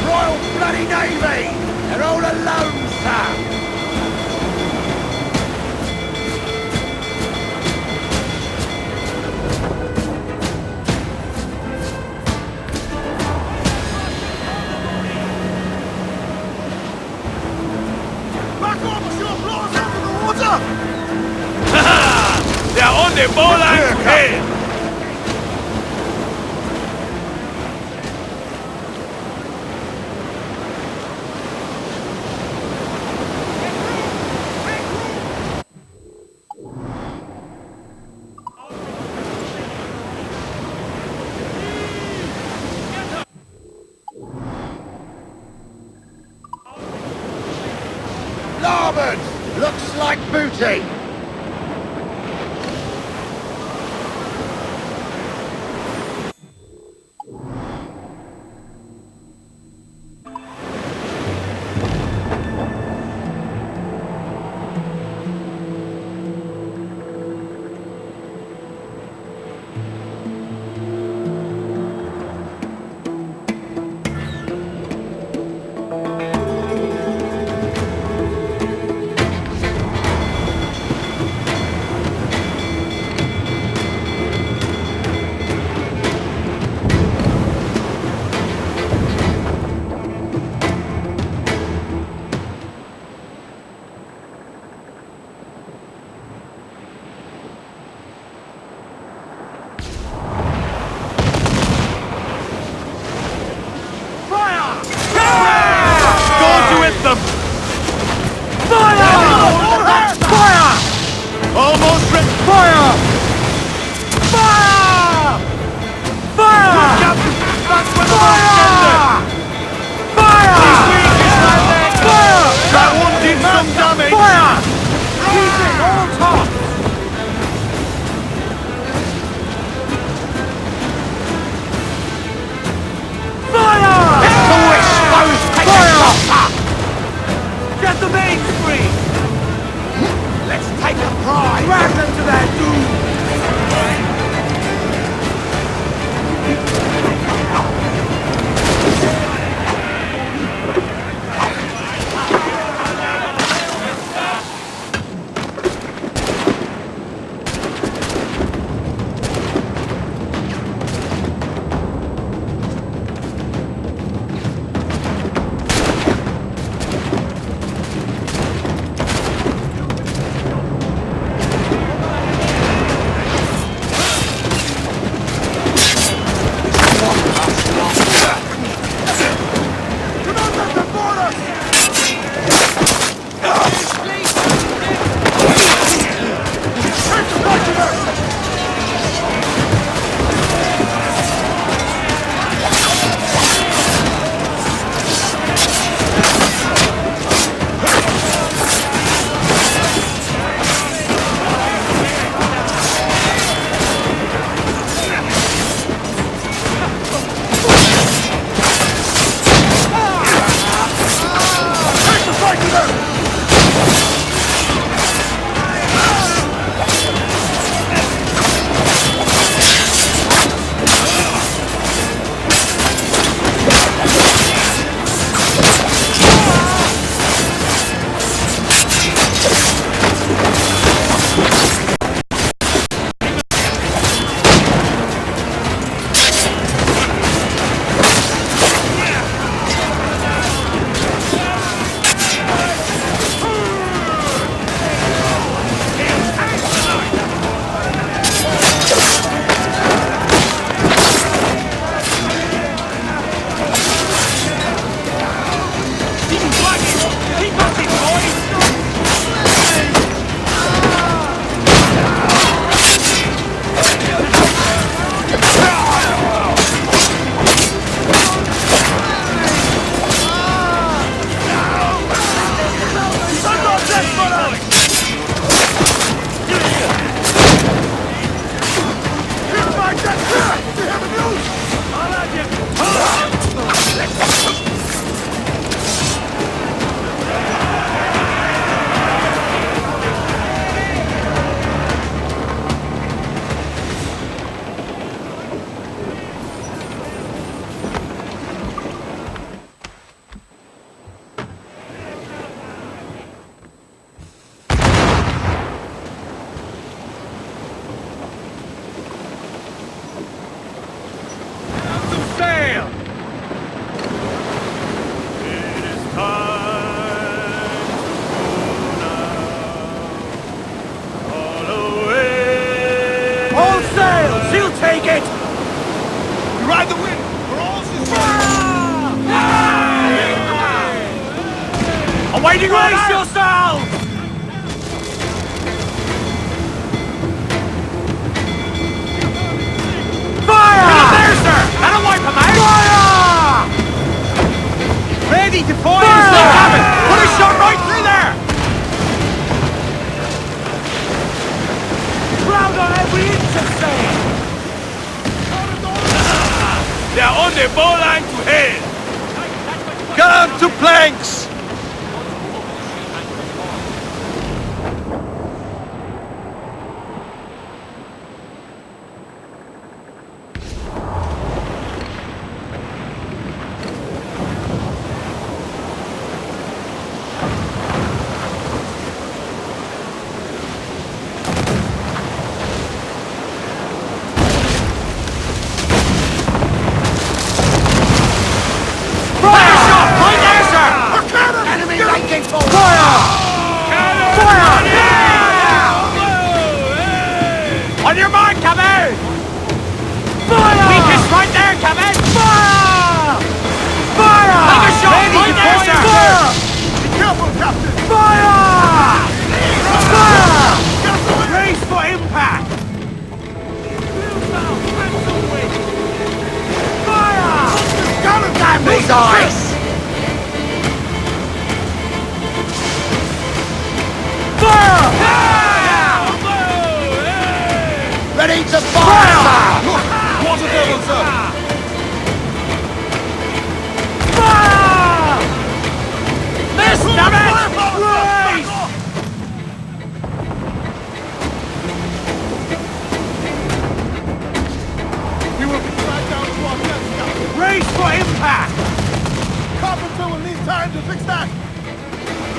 Royal Bloody Navy! They're all alone, sir! Back off, monsieur! Blow us out of the water! They're on the ball and head! Larboard! Looks like booty! Waiting order! Brace yourselves! Fire! Get up there, sir! That'll wipe him out! Fire! Ready to fire! Fire! Put a shot right through there! Ground on every inch of sand! They're on the ball line to hell! Come to planks! On your mark, come out! Fire! Weakest right there, come out! Fire! Fire! Take a shot! Right there, sir! Fire! Be careful, Captain! Fire! Fire! Brace for impact! Fire! Damn these eyes! Fire! Ready to fire! Look! Water devil, sir! Fire! Missed them it! Brace! We will be right down to our death, Captain! Brace for impact! Carpenter will need time to fix that!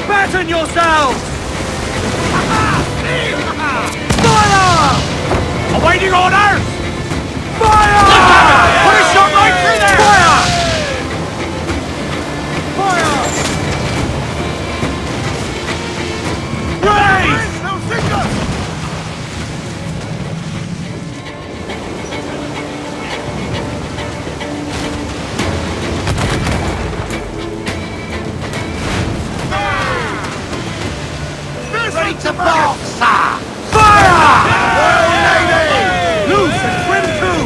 Batten yourselves! Fire! Awaiting orders! Fire! Put a shot right through there! Fire! Fire! Raise! They'll sink us! Ready to block, sir! Fire! Loose and swim through!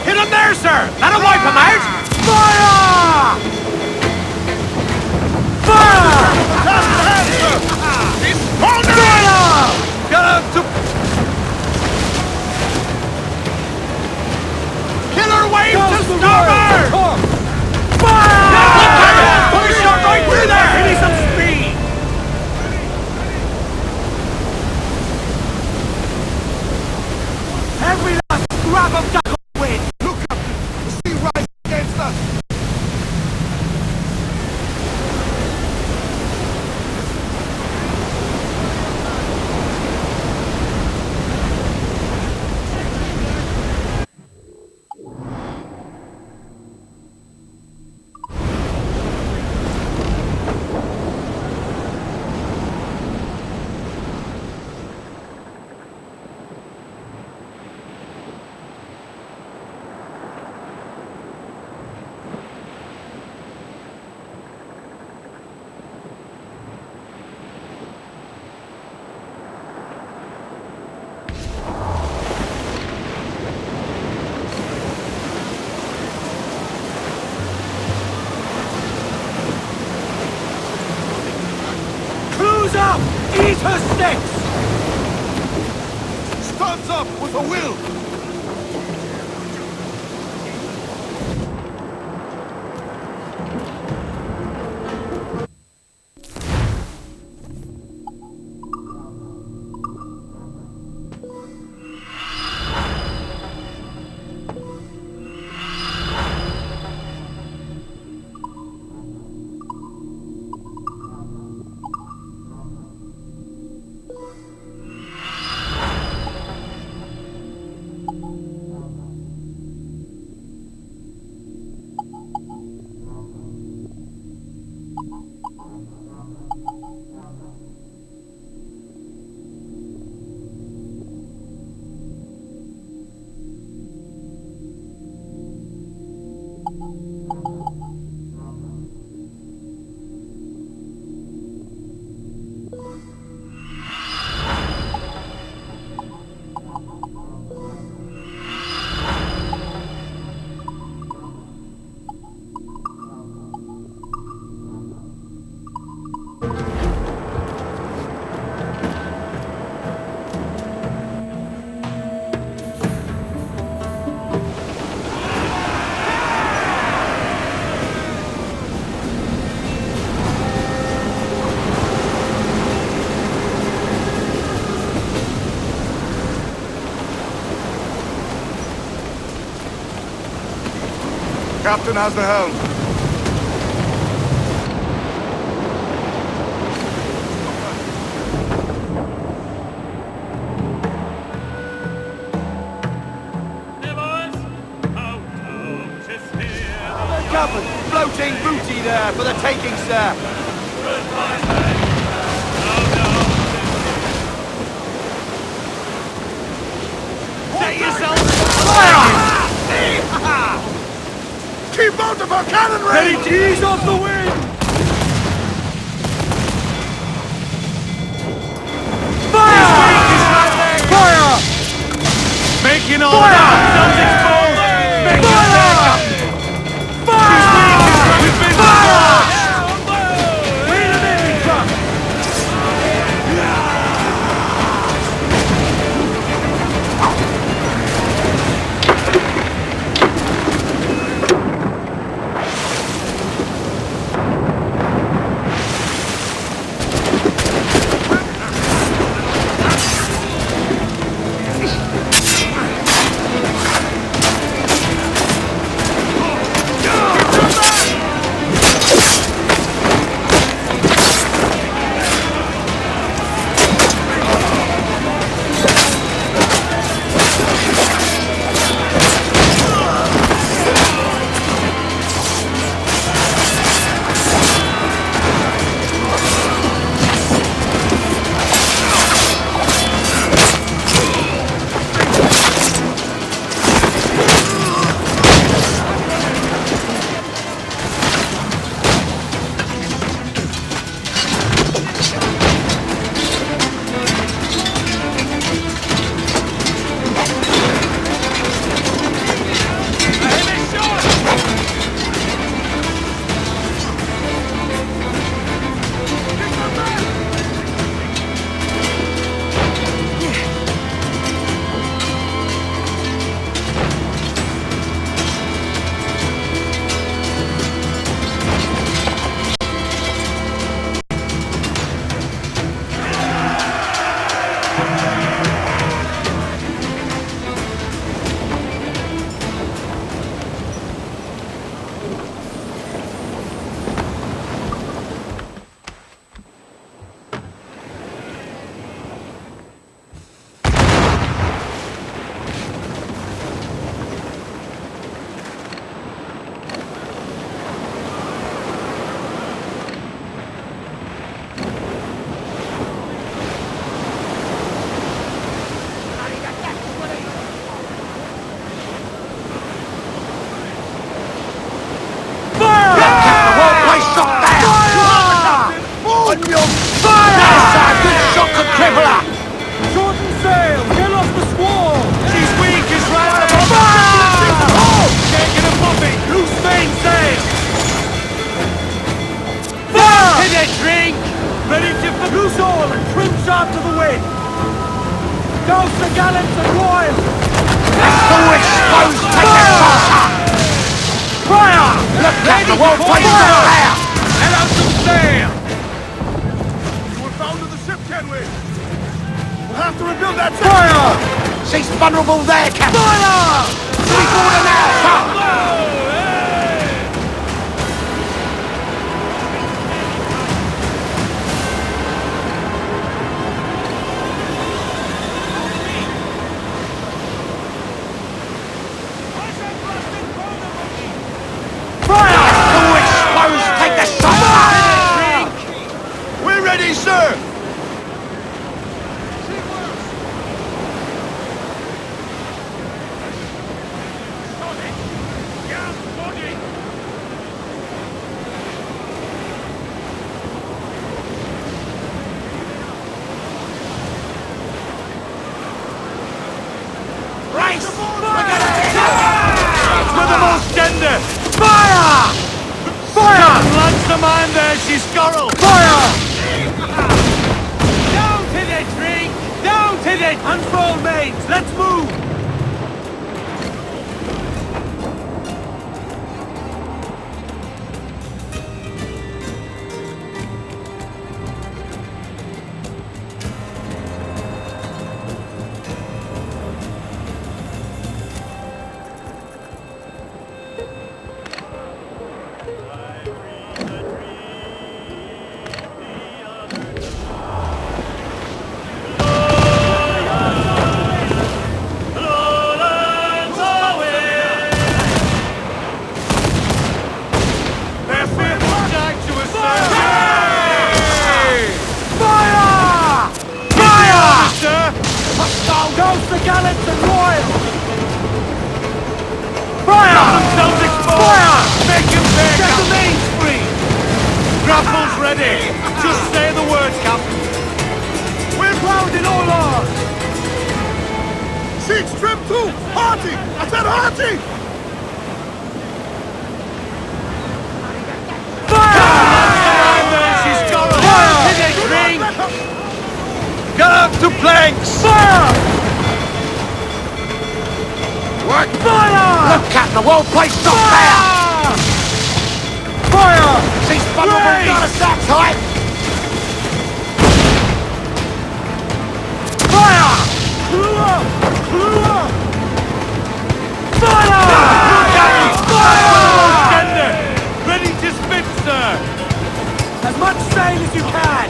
Hit him there, sir! That'll wipe him out! Fire! Fire! Fire! Get him to... Killer wave to starboard! Fire! Put a shot right through there! Give me some speed! Every last scrap of duck will win! Look, Captain! The sea rises against us! Up! Eat her sticks! Stands up with a will! Captain has the helm. Covered. Floating booty there for the taking, sir. Set yourself fire! Keep out of our cannon range! Ready to ease off the wind! Fire! Fire! Making all ourselves exposed! Make fire! Fire! We've been scorched! Wait a minute, truck! Douse the gallants and royals! Fire! Got themselves exposed! Fire! Make him pay! Get the mains free! Grapples ready! Just say the word, Captain! We're pounding all ours! Sheets trim too! Hearty! I said hearty! Fire! She's got a fire! Ring! Get up to planks! Fire! What? Fire! Look, Captain, the world plays not fair! Fire! She's vulnerable, not a sack type! Fire! Clue up! Clue up! Fire! Fire! Tender! Ready to spit, sir! As much sail as you can!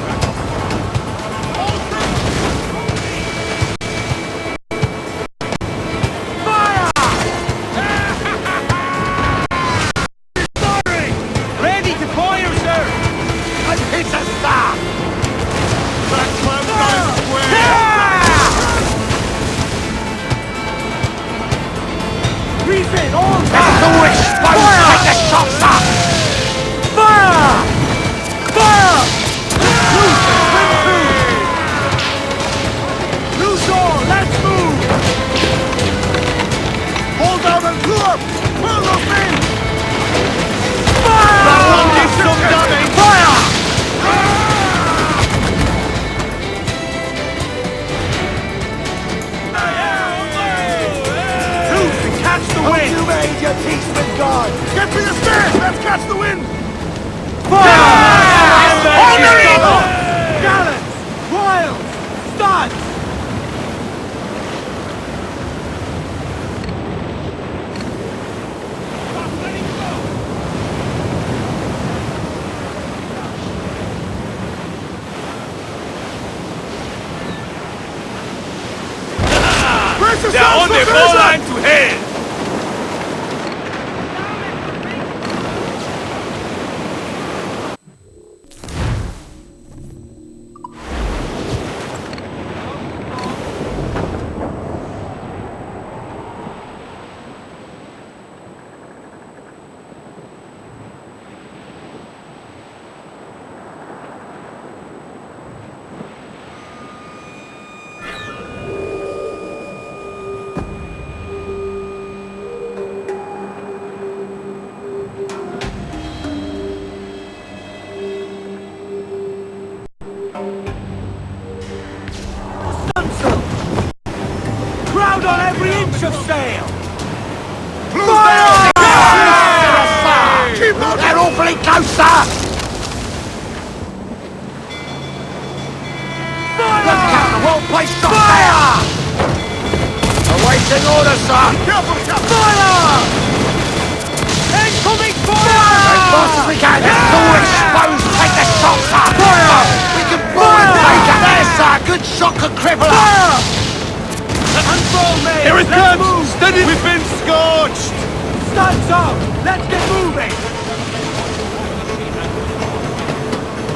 Get to the stairs! Let's catch the wind! Gallants! Royals! Studs! They're on the ball line to head! On every inch of sail! Fire! They're awfully close, sir! Look, Captain, well placed shot there! Awaiting orders, sir! Careful, Captain! Fire! Incoming fire! As fast as we can, get the exposed, take the shot, sir! Fire! We can forward take it there, sir! Good shot could cripple us! Unroll, mate! Here it comes! Steady! We've been scorched! Studs up! Let's get moving!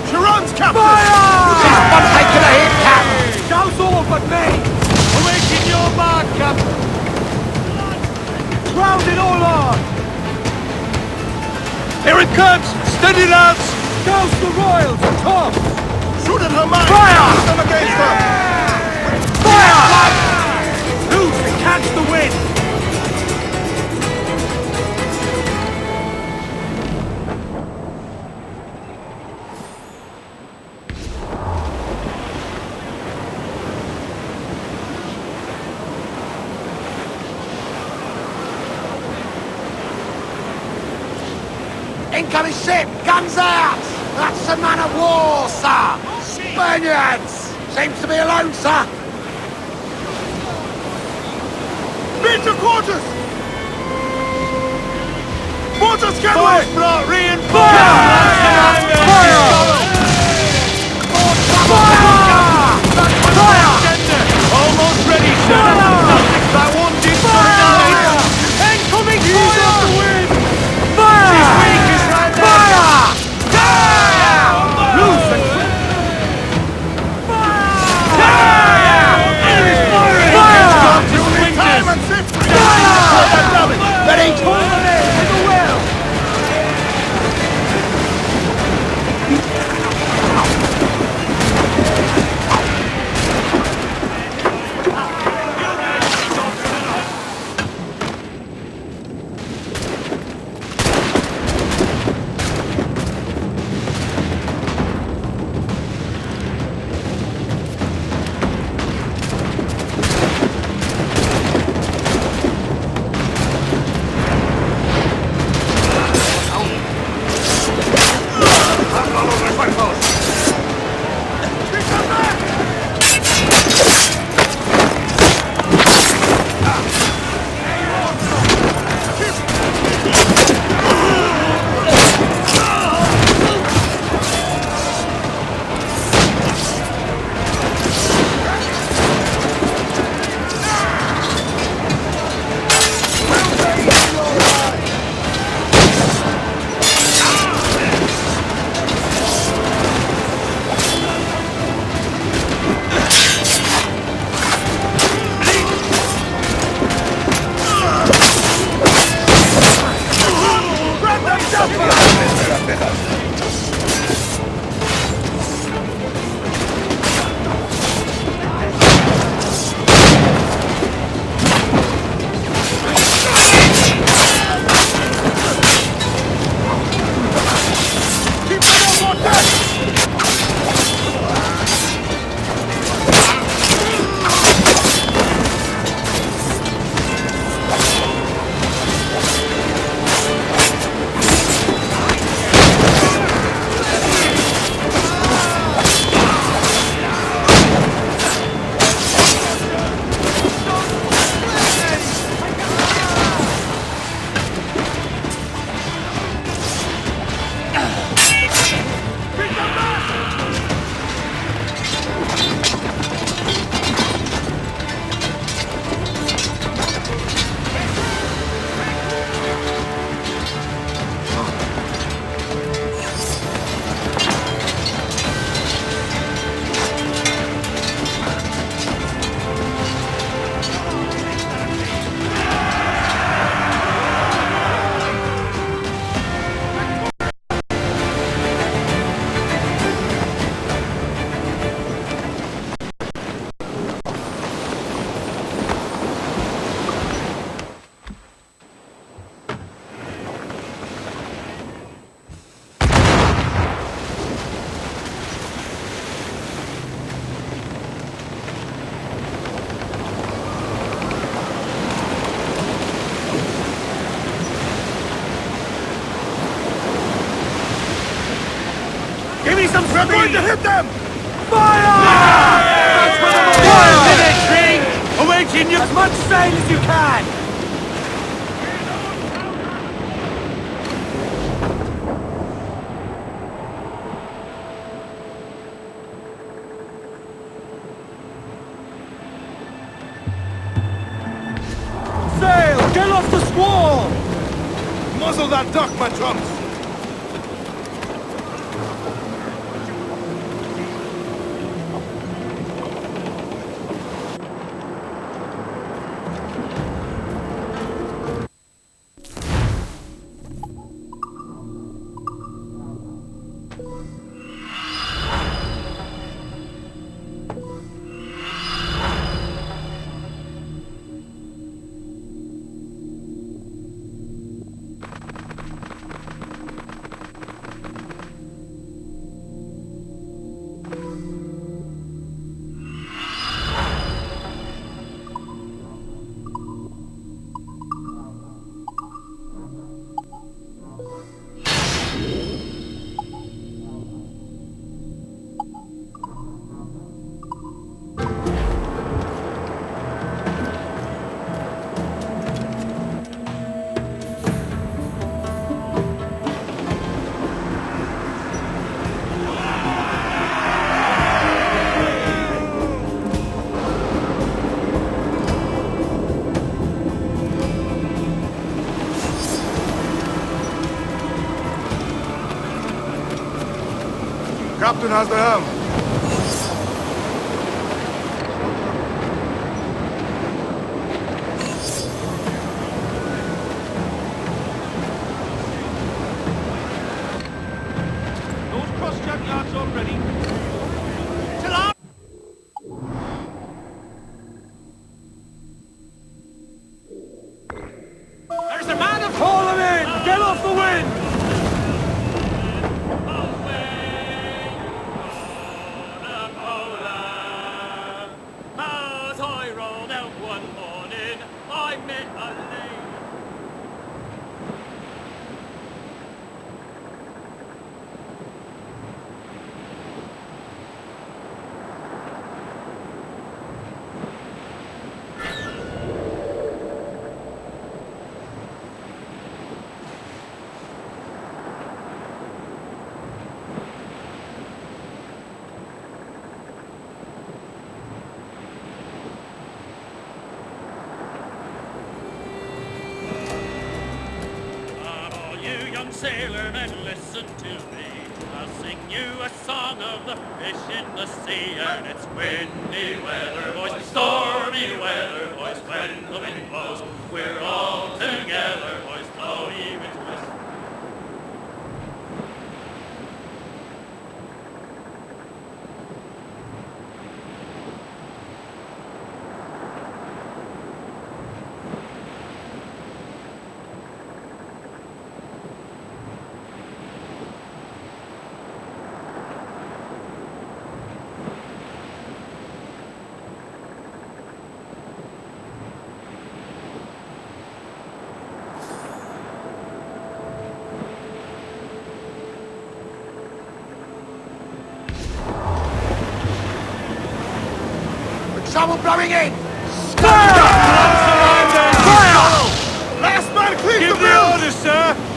She runs, Captain! Fire! She's not taking a hit, Captain! Douse all but me! Awaiting your mark, Captain! Grounded all on! Here it comes! Steady, lads! Douse the royals! Top! Shoot at her mine! Fire! Push them against her! Fire! Loose and catch the wind! Incoming ship! Guns out! That's a man of war, sir! Spaniards! Seems to be alone, sir! Beat your quarters! Mortars, get Fire's away! brought reinforcements! Almost ready, sir! That one did for Incoming fire! Off the wind! Fire! She's weak, is right there! Loose and quick! Fire! Enemy's firing! Fire! We're going to hit them! Fire! 1 minute, drink! Awaiting you as much sail as you can! Sail! Get off the squall! Muzzle that duck, my chums! Captain has the helm. Those cross-jack yards all ready. Till up! There's the man of... Haul him in! Get off the wind! Sailormen, listen to me. I'll sing you a song of the fish in the sea. And it's windy weather, boys, stormy weather, boys, when the wind blows. We're all together, boys, blow even twist. Someone blowing in! Fire! Last man clears Give the the order, sir!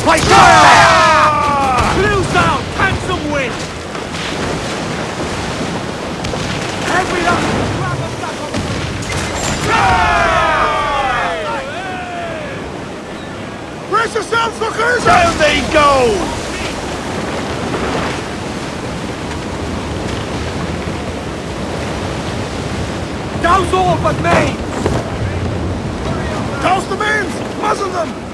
place on fire! Blues down! Handsome wind! Head me up! Grab them back on the Brace yourselves, fuckers! Down they go! Douse all but mains! Douse the mains! Muzzle them!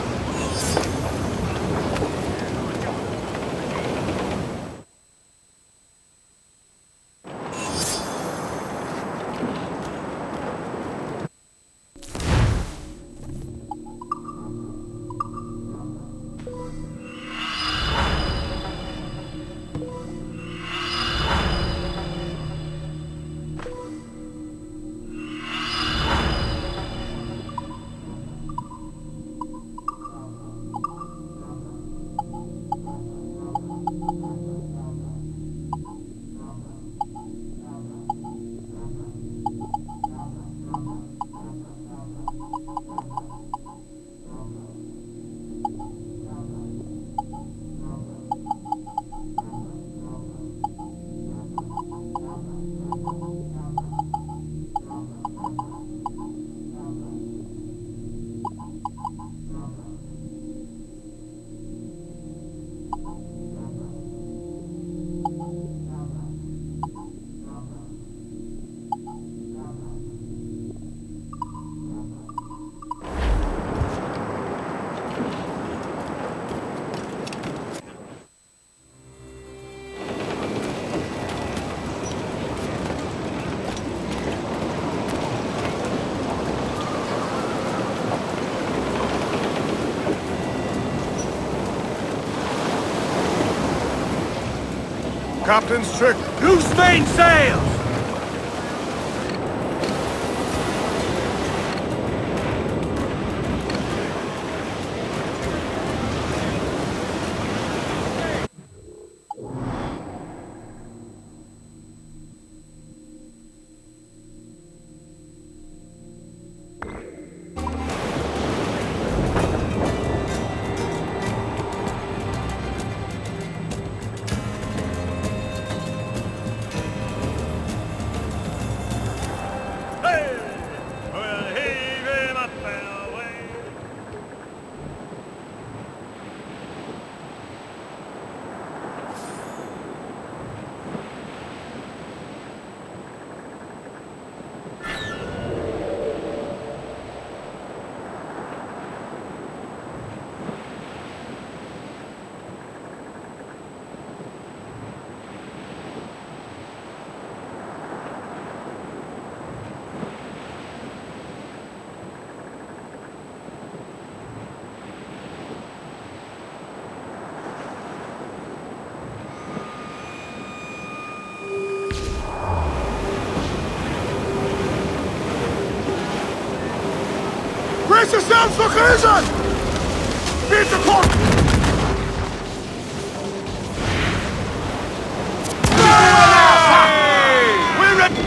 Captain's trick. Loose main sails! Brace yourselves for collision! Beat the port! We're ready!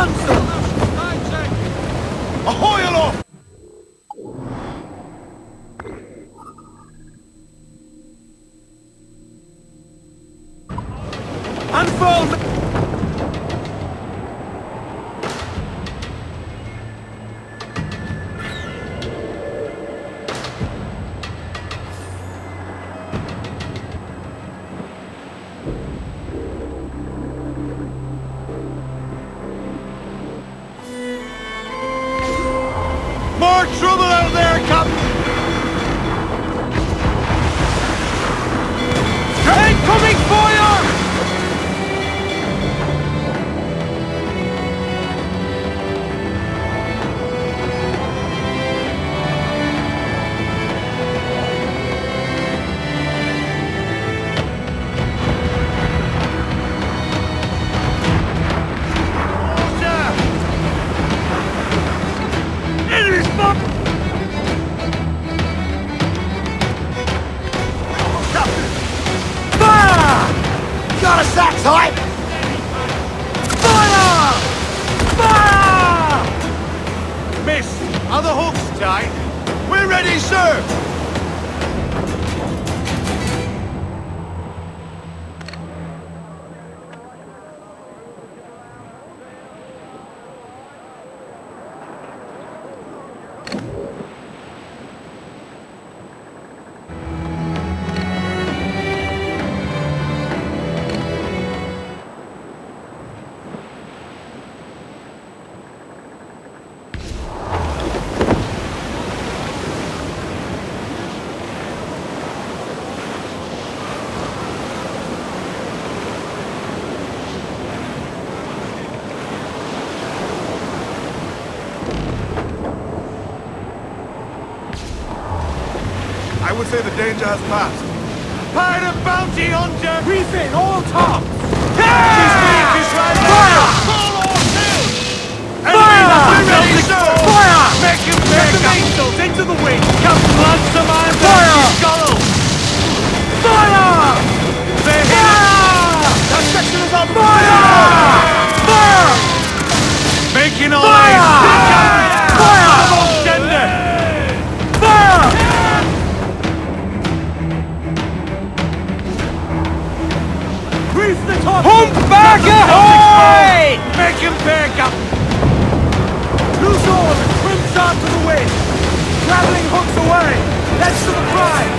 guns, sir! Ahoy aloft! Unfold! More trouble out there, Captain! Incoming fire! Enemy's fuck! Fire! Got a sack type! Fire! Fire! Miss, are the hooks tight? We're ready, sir! I would say the danger has passed. Pirate bounty hunter! Refit, all tops! Fire! Fire! Ready, sir! Fire! Make him Get the angels into the wind! Captain Lancer, man! Fire! Scuttle! Fire! They're Fire! that section is on Fire! Fire! Making a Fire! lane! Fire! Double tender! Fire! Reef the top! Humpback ahoy! Make him back up! Loose oars and trim sharp to the wind! Traveling hooks away! That's to the prize!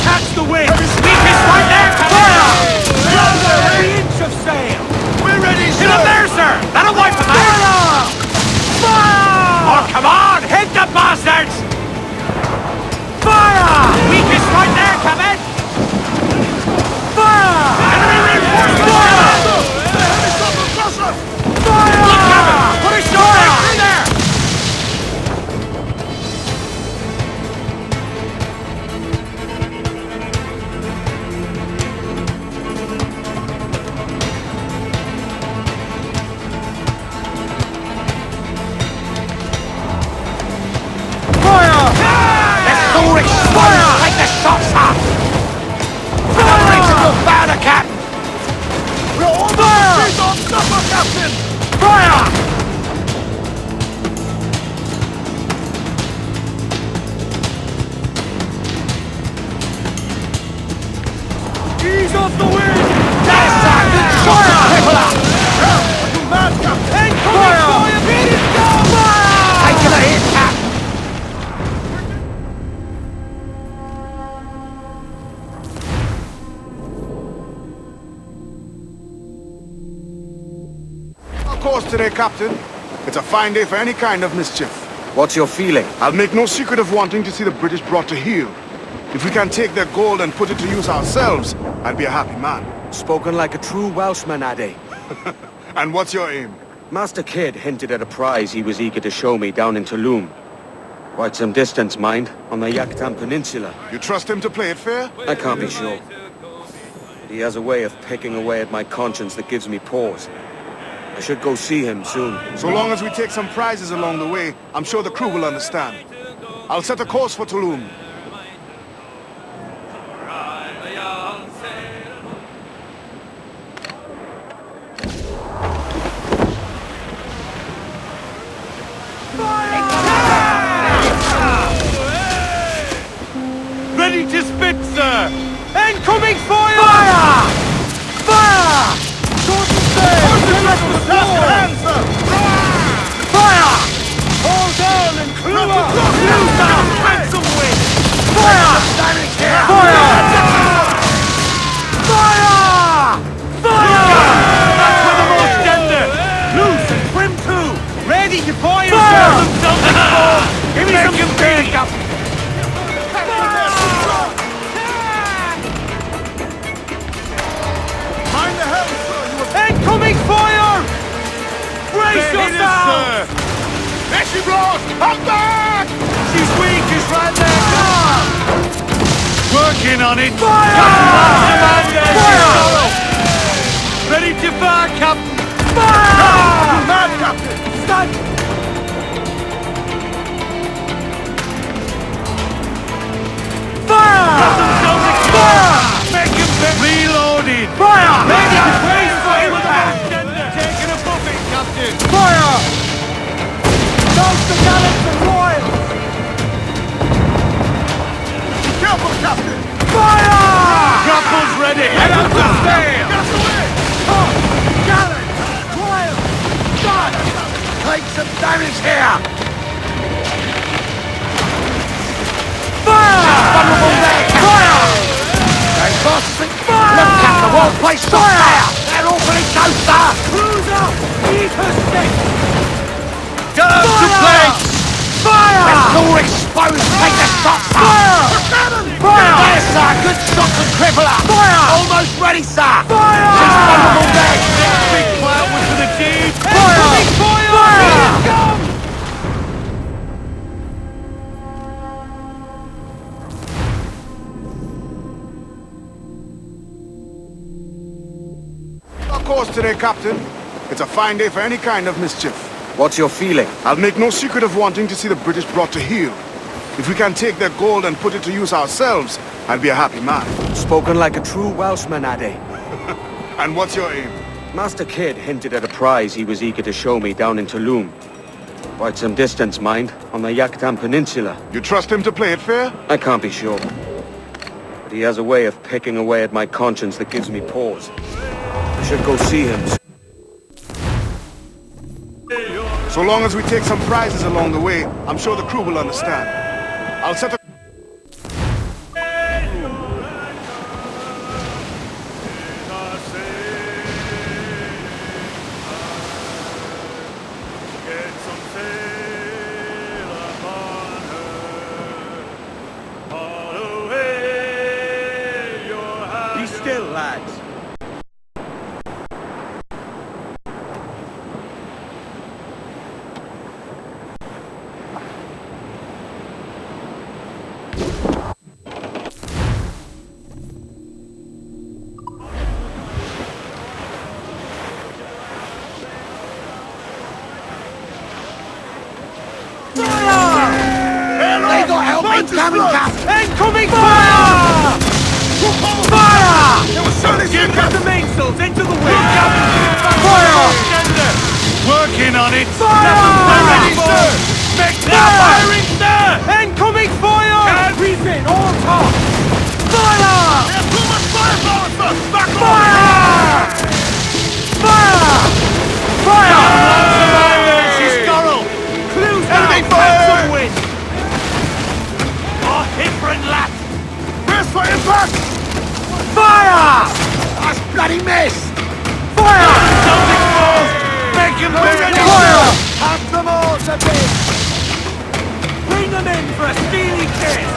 Catch the wind! Weakest right there, Commander! Fire! Every inch of sail! We're ready, sir! Hit him there, sir! That'll wipe him out! Fire! Oh, come on! Hit the bastards! Fire! Weakest right there, Captain! Fire! Enemy reinforcements! Fire! Fire! Look, Captain! Put a shot through there! Take the shots up! Fire! Fire, Captain! We're almost on supper, Captain! Fire! Ease off the wind! That's a good shot! Fire! You mad, Captain? Fire! Beat it down! Fire! Taking a hit, Captain! Of course today, Captain. It's a fine day for any kind of mischief. What's your feeling? I'll make no secret of wanting to see the British brought to heel. If we can take their gold and put it to use ourselves, I'll be a happy man. Spoken like a true Welshman, Ade. And what's your aim? Master Kidd hinted at a prize he was eager to show me down in Tulum. Quite some distance, mind, on the Yucatan Peninsula. You trust him to play it fair? I can't be sure. He has a way of picking away at my conscience that gives me pause. I should go see him soon. So long as we take some prizes along the way, I'm sure the crew will understand. I'll set a course for Tulum. Ready to spit, sir! Incoming fire! Fire! Fire! Fire! Hold on and clear up! Use our handsome wind! Fire! Fire! Fire! Fire! That's for the most tender! Loose and trim too! Ready to fire! Fire! Give me some big up! Mind the helm, sir! Incoming fire! Brace yourself! There she blows! I'm back! She's weak, is right there! Working on it! Fire! Fire! Ready to fire, Captain! Fire! You mad, Captain! Stand! Fire! Fire! Make him reloaded! Fire! Ready to brace for impact! Taking a buffet, Captain! Fire! Toast the gallants and royals! Careful, Captain! Fire! Grapples ready! Head out to sail! Get away! Gallants! Royals! God! Take some damage here! Fire! Vulnerable there! Fire! Fantastic! Fire! Look at the whole place! Fire! They're awfully close, sir! Cruiser! Eat her stick! Go to place! Fire! That's all exposed! Take the shot, sir! Fire! Fire! There, sir! Good shot to crippler! Fire! Almost ready, sir! Fire! She's vulnerable there! Next big cloud was for the deed! Fire! Fire! Fire! Of course today, Captain. It's a fine day for any kind of mischief. What's your feeling? I'll make no secret of wanting to see the British brought to heel. If we can take their gold and put it to use ourselves, I'll be a happy man. Spoken like a true Welshman, Ade. And what's your aim? Master Kidd hinted at a prize he was eager to show me down in Tulum. Quite some distance, mind, on the Yucatan Peninsula. You trust him to play it fair? I can't be sure. But he has a way of picking away at my conscience that gives me pause. I should go see him. So long as we take some prizes along the way, I'm sure the crew will understand. I'll set a... Be still, lads. They got help incoming, Cap! Incoming fire! Fire! Give Get the mainsails into the wind! Fire! Working on it! Fire! Ready, sir! Make that firing, sir! Incoming fire! Breathe in, all top! Fire! There's too much firepower, sir! Back off! Fire! Fire! Fire! She's Scarrow! Clues Enemy now! fire! Have some wind! Oh, Hiprin lap! Brace for impact! Fire! That's bloody missed! Fire! Something falls! Make him be ready, Fire! sir! Have them all to bid! Bring them in for a steely kiss!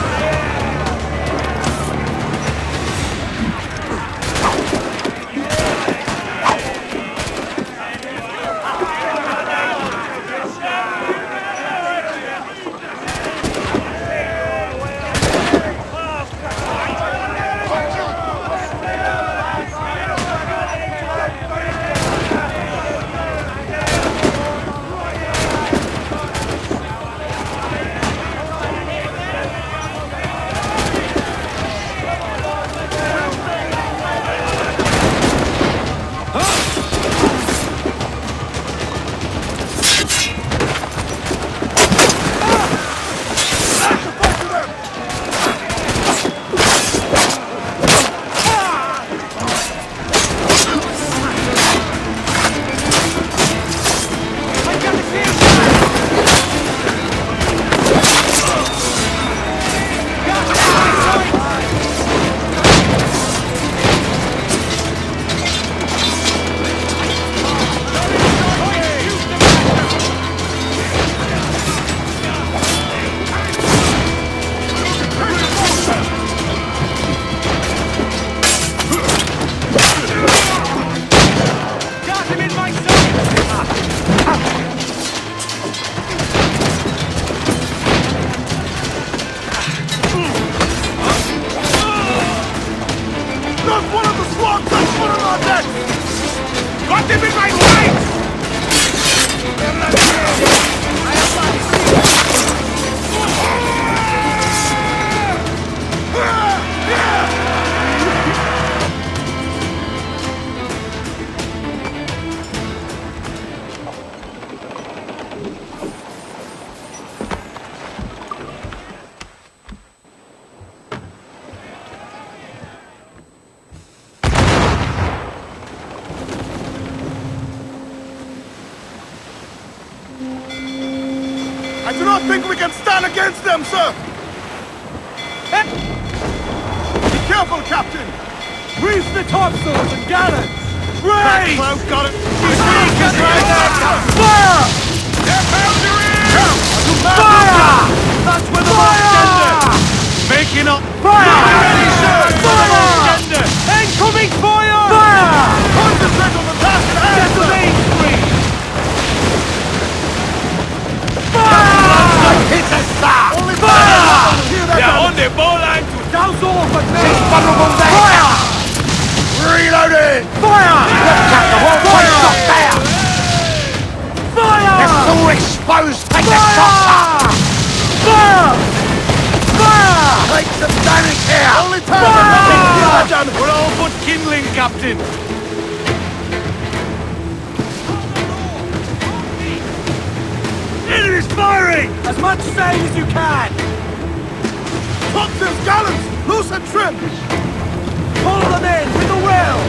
I do not think we can stand against them, sir! Be careful, Captain! Reef the topsails and gallants! That Raise! cloud got it! Fire! They're pounding in! Fire! That's where the Fire! Making up! Fire! Ready, sir! Fire! Incoming fire! Fire! Concentrate on the task at hand, Get the sir! main screen! Hit us, sir! Only Fire! They're on the ball line to douse off and She's vulnerable there! Fire! Reloading! Fire! Captain, one shot there! Fire! It's all exposed! Take the Fire! shots up! Fire! Fire! Take some damage here! Only time Fire! We're all but kindling, Captain! Enemy's firing! As much sail as you can! Topsails, gallants! Loose and trim! Pull them in with the will!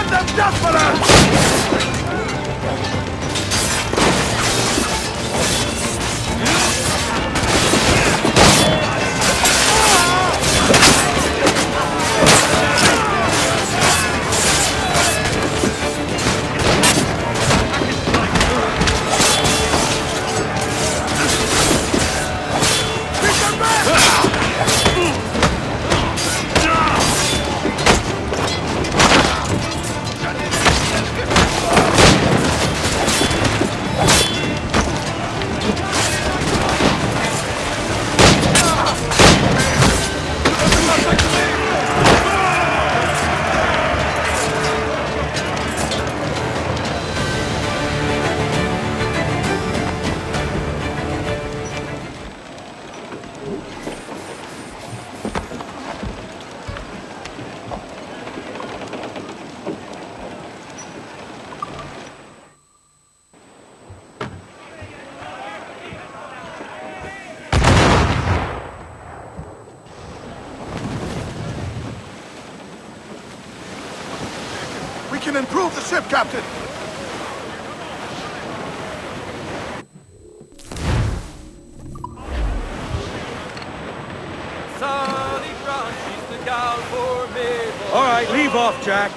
Let them death for us! We can improve the ship, Captain! All right, leave off, Jack.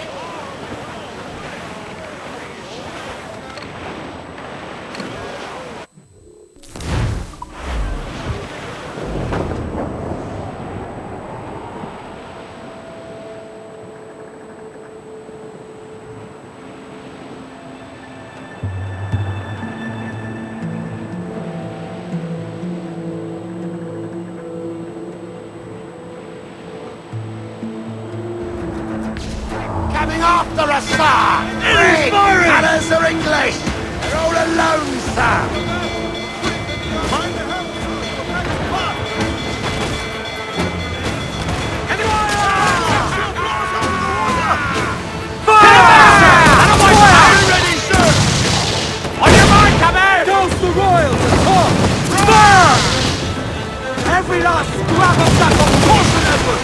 Coming after us, sir! Red colours are English! They're all alone, sir! Every last scrap of that compulsion effort!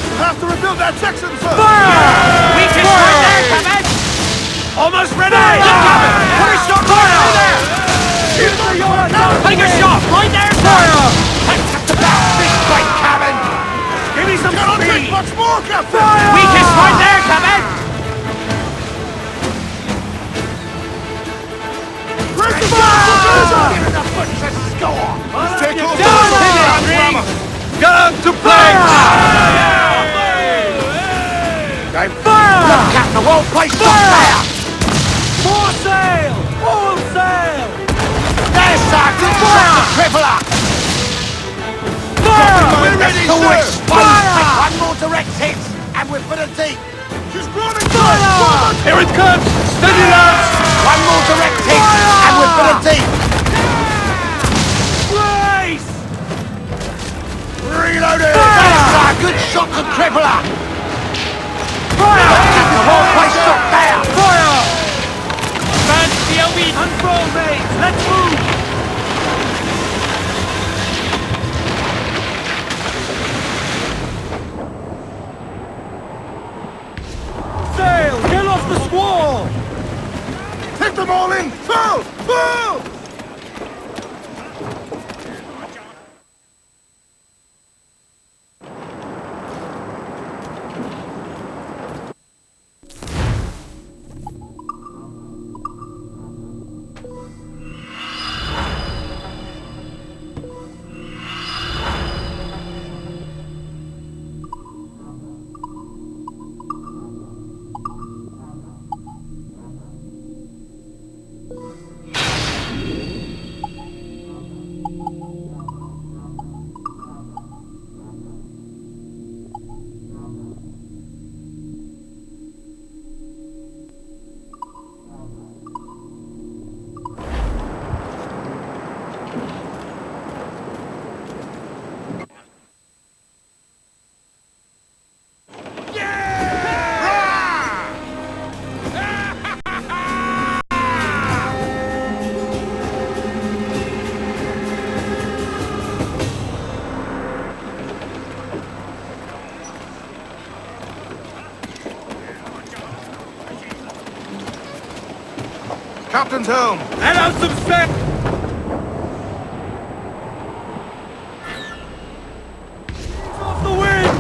We'll have to rebuild that section, sir! We can right there, Captain! Almost ready! Look, Captain! Put a shot right there! Take a shot right there, sir! That's this way, Captain! Give me some Cannot speed! take much more, Captain! Weakest right there, Captain! Where's the fire? Give it a butcher's score! Let's take off Gun to place! Look, Captain, the whole place is on fire! More sail! All sail! There's our good shot, the crippler! We're ready, to sir! explode! One more direct hit, and we're for the deep! She's running, Here it comes! Steady, lads! One more direct hit, and we're for the deep! Brace! Reloading! There's our good shot, the crippler! Fire! The whole place shot there! Fire! Stand still, we unroll, mates! Let's move! Sail! Get off the squall! Take them all in! Pull! Pull! Captain's helm! Let out some sail! Off the wind!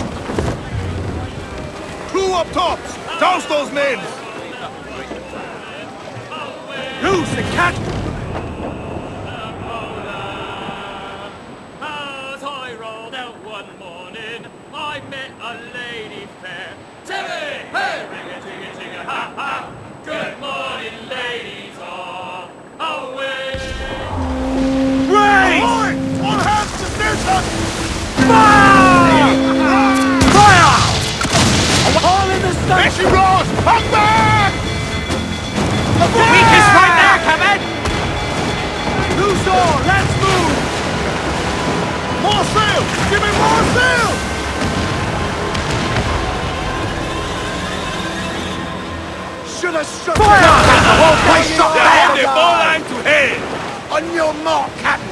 Crew up tops! Douse those men! Loose and catch! As I rolled out one morning, I met a lady fair. Timmy! Hey! Ring-a-ting-a-ting-a, ha-ha! Good morning, ladies all! Away! Race! All hands to station! Fire! Fire! All in the There station! she goes! Hang back! Weakest right there, Kevin! Loose all! Let's move! More sail! Give me more sail! Should have struck Fire! the whole place Stop up there! there! Ball line to head! On your mark, Captain!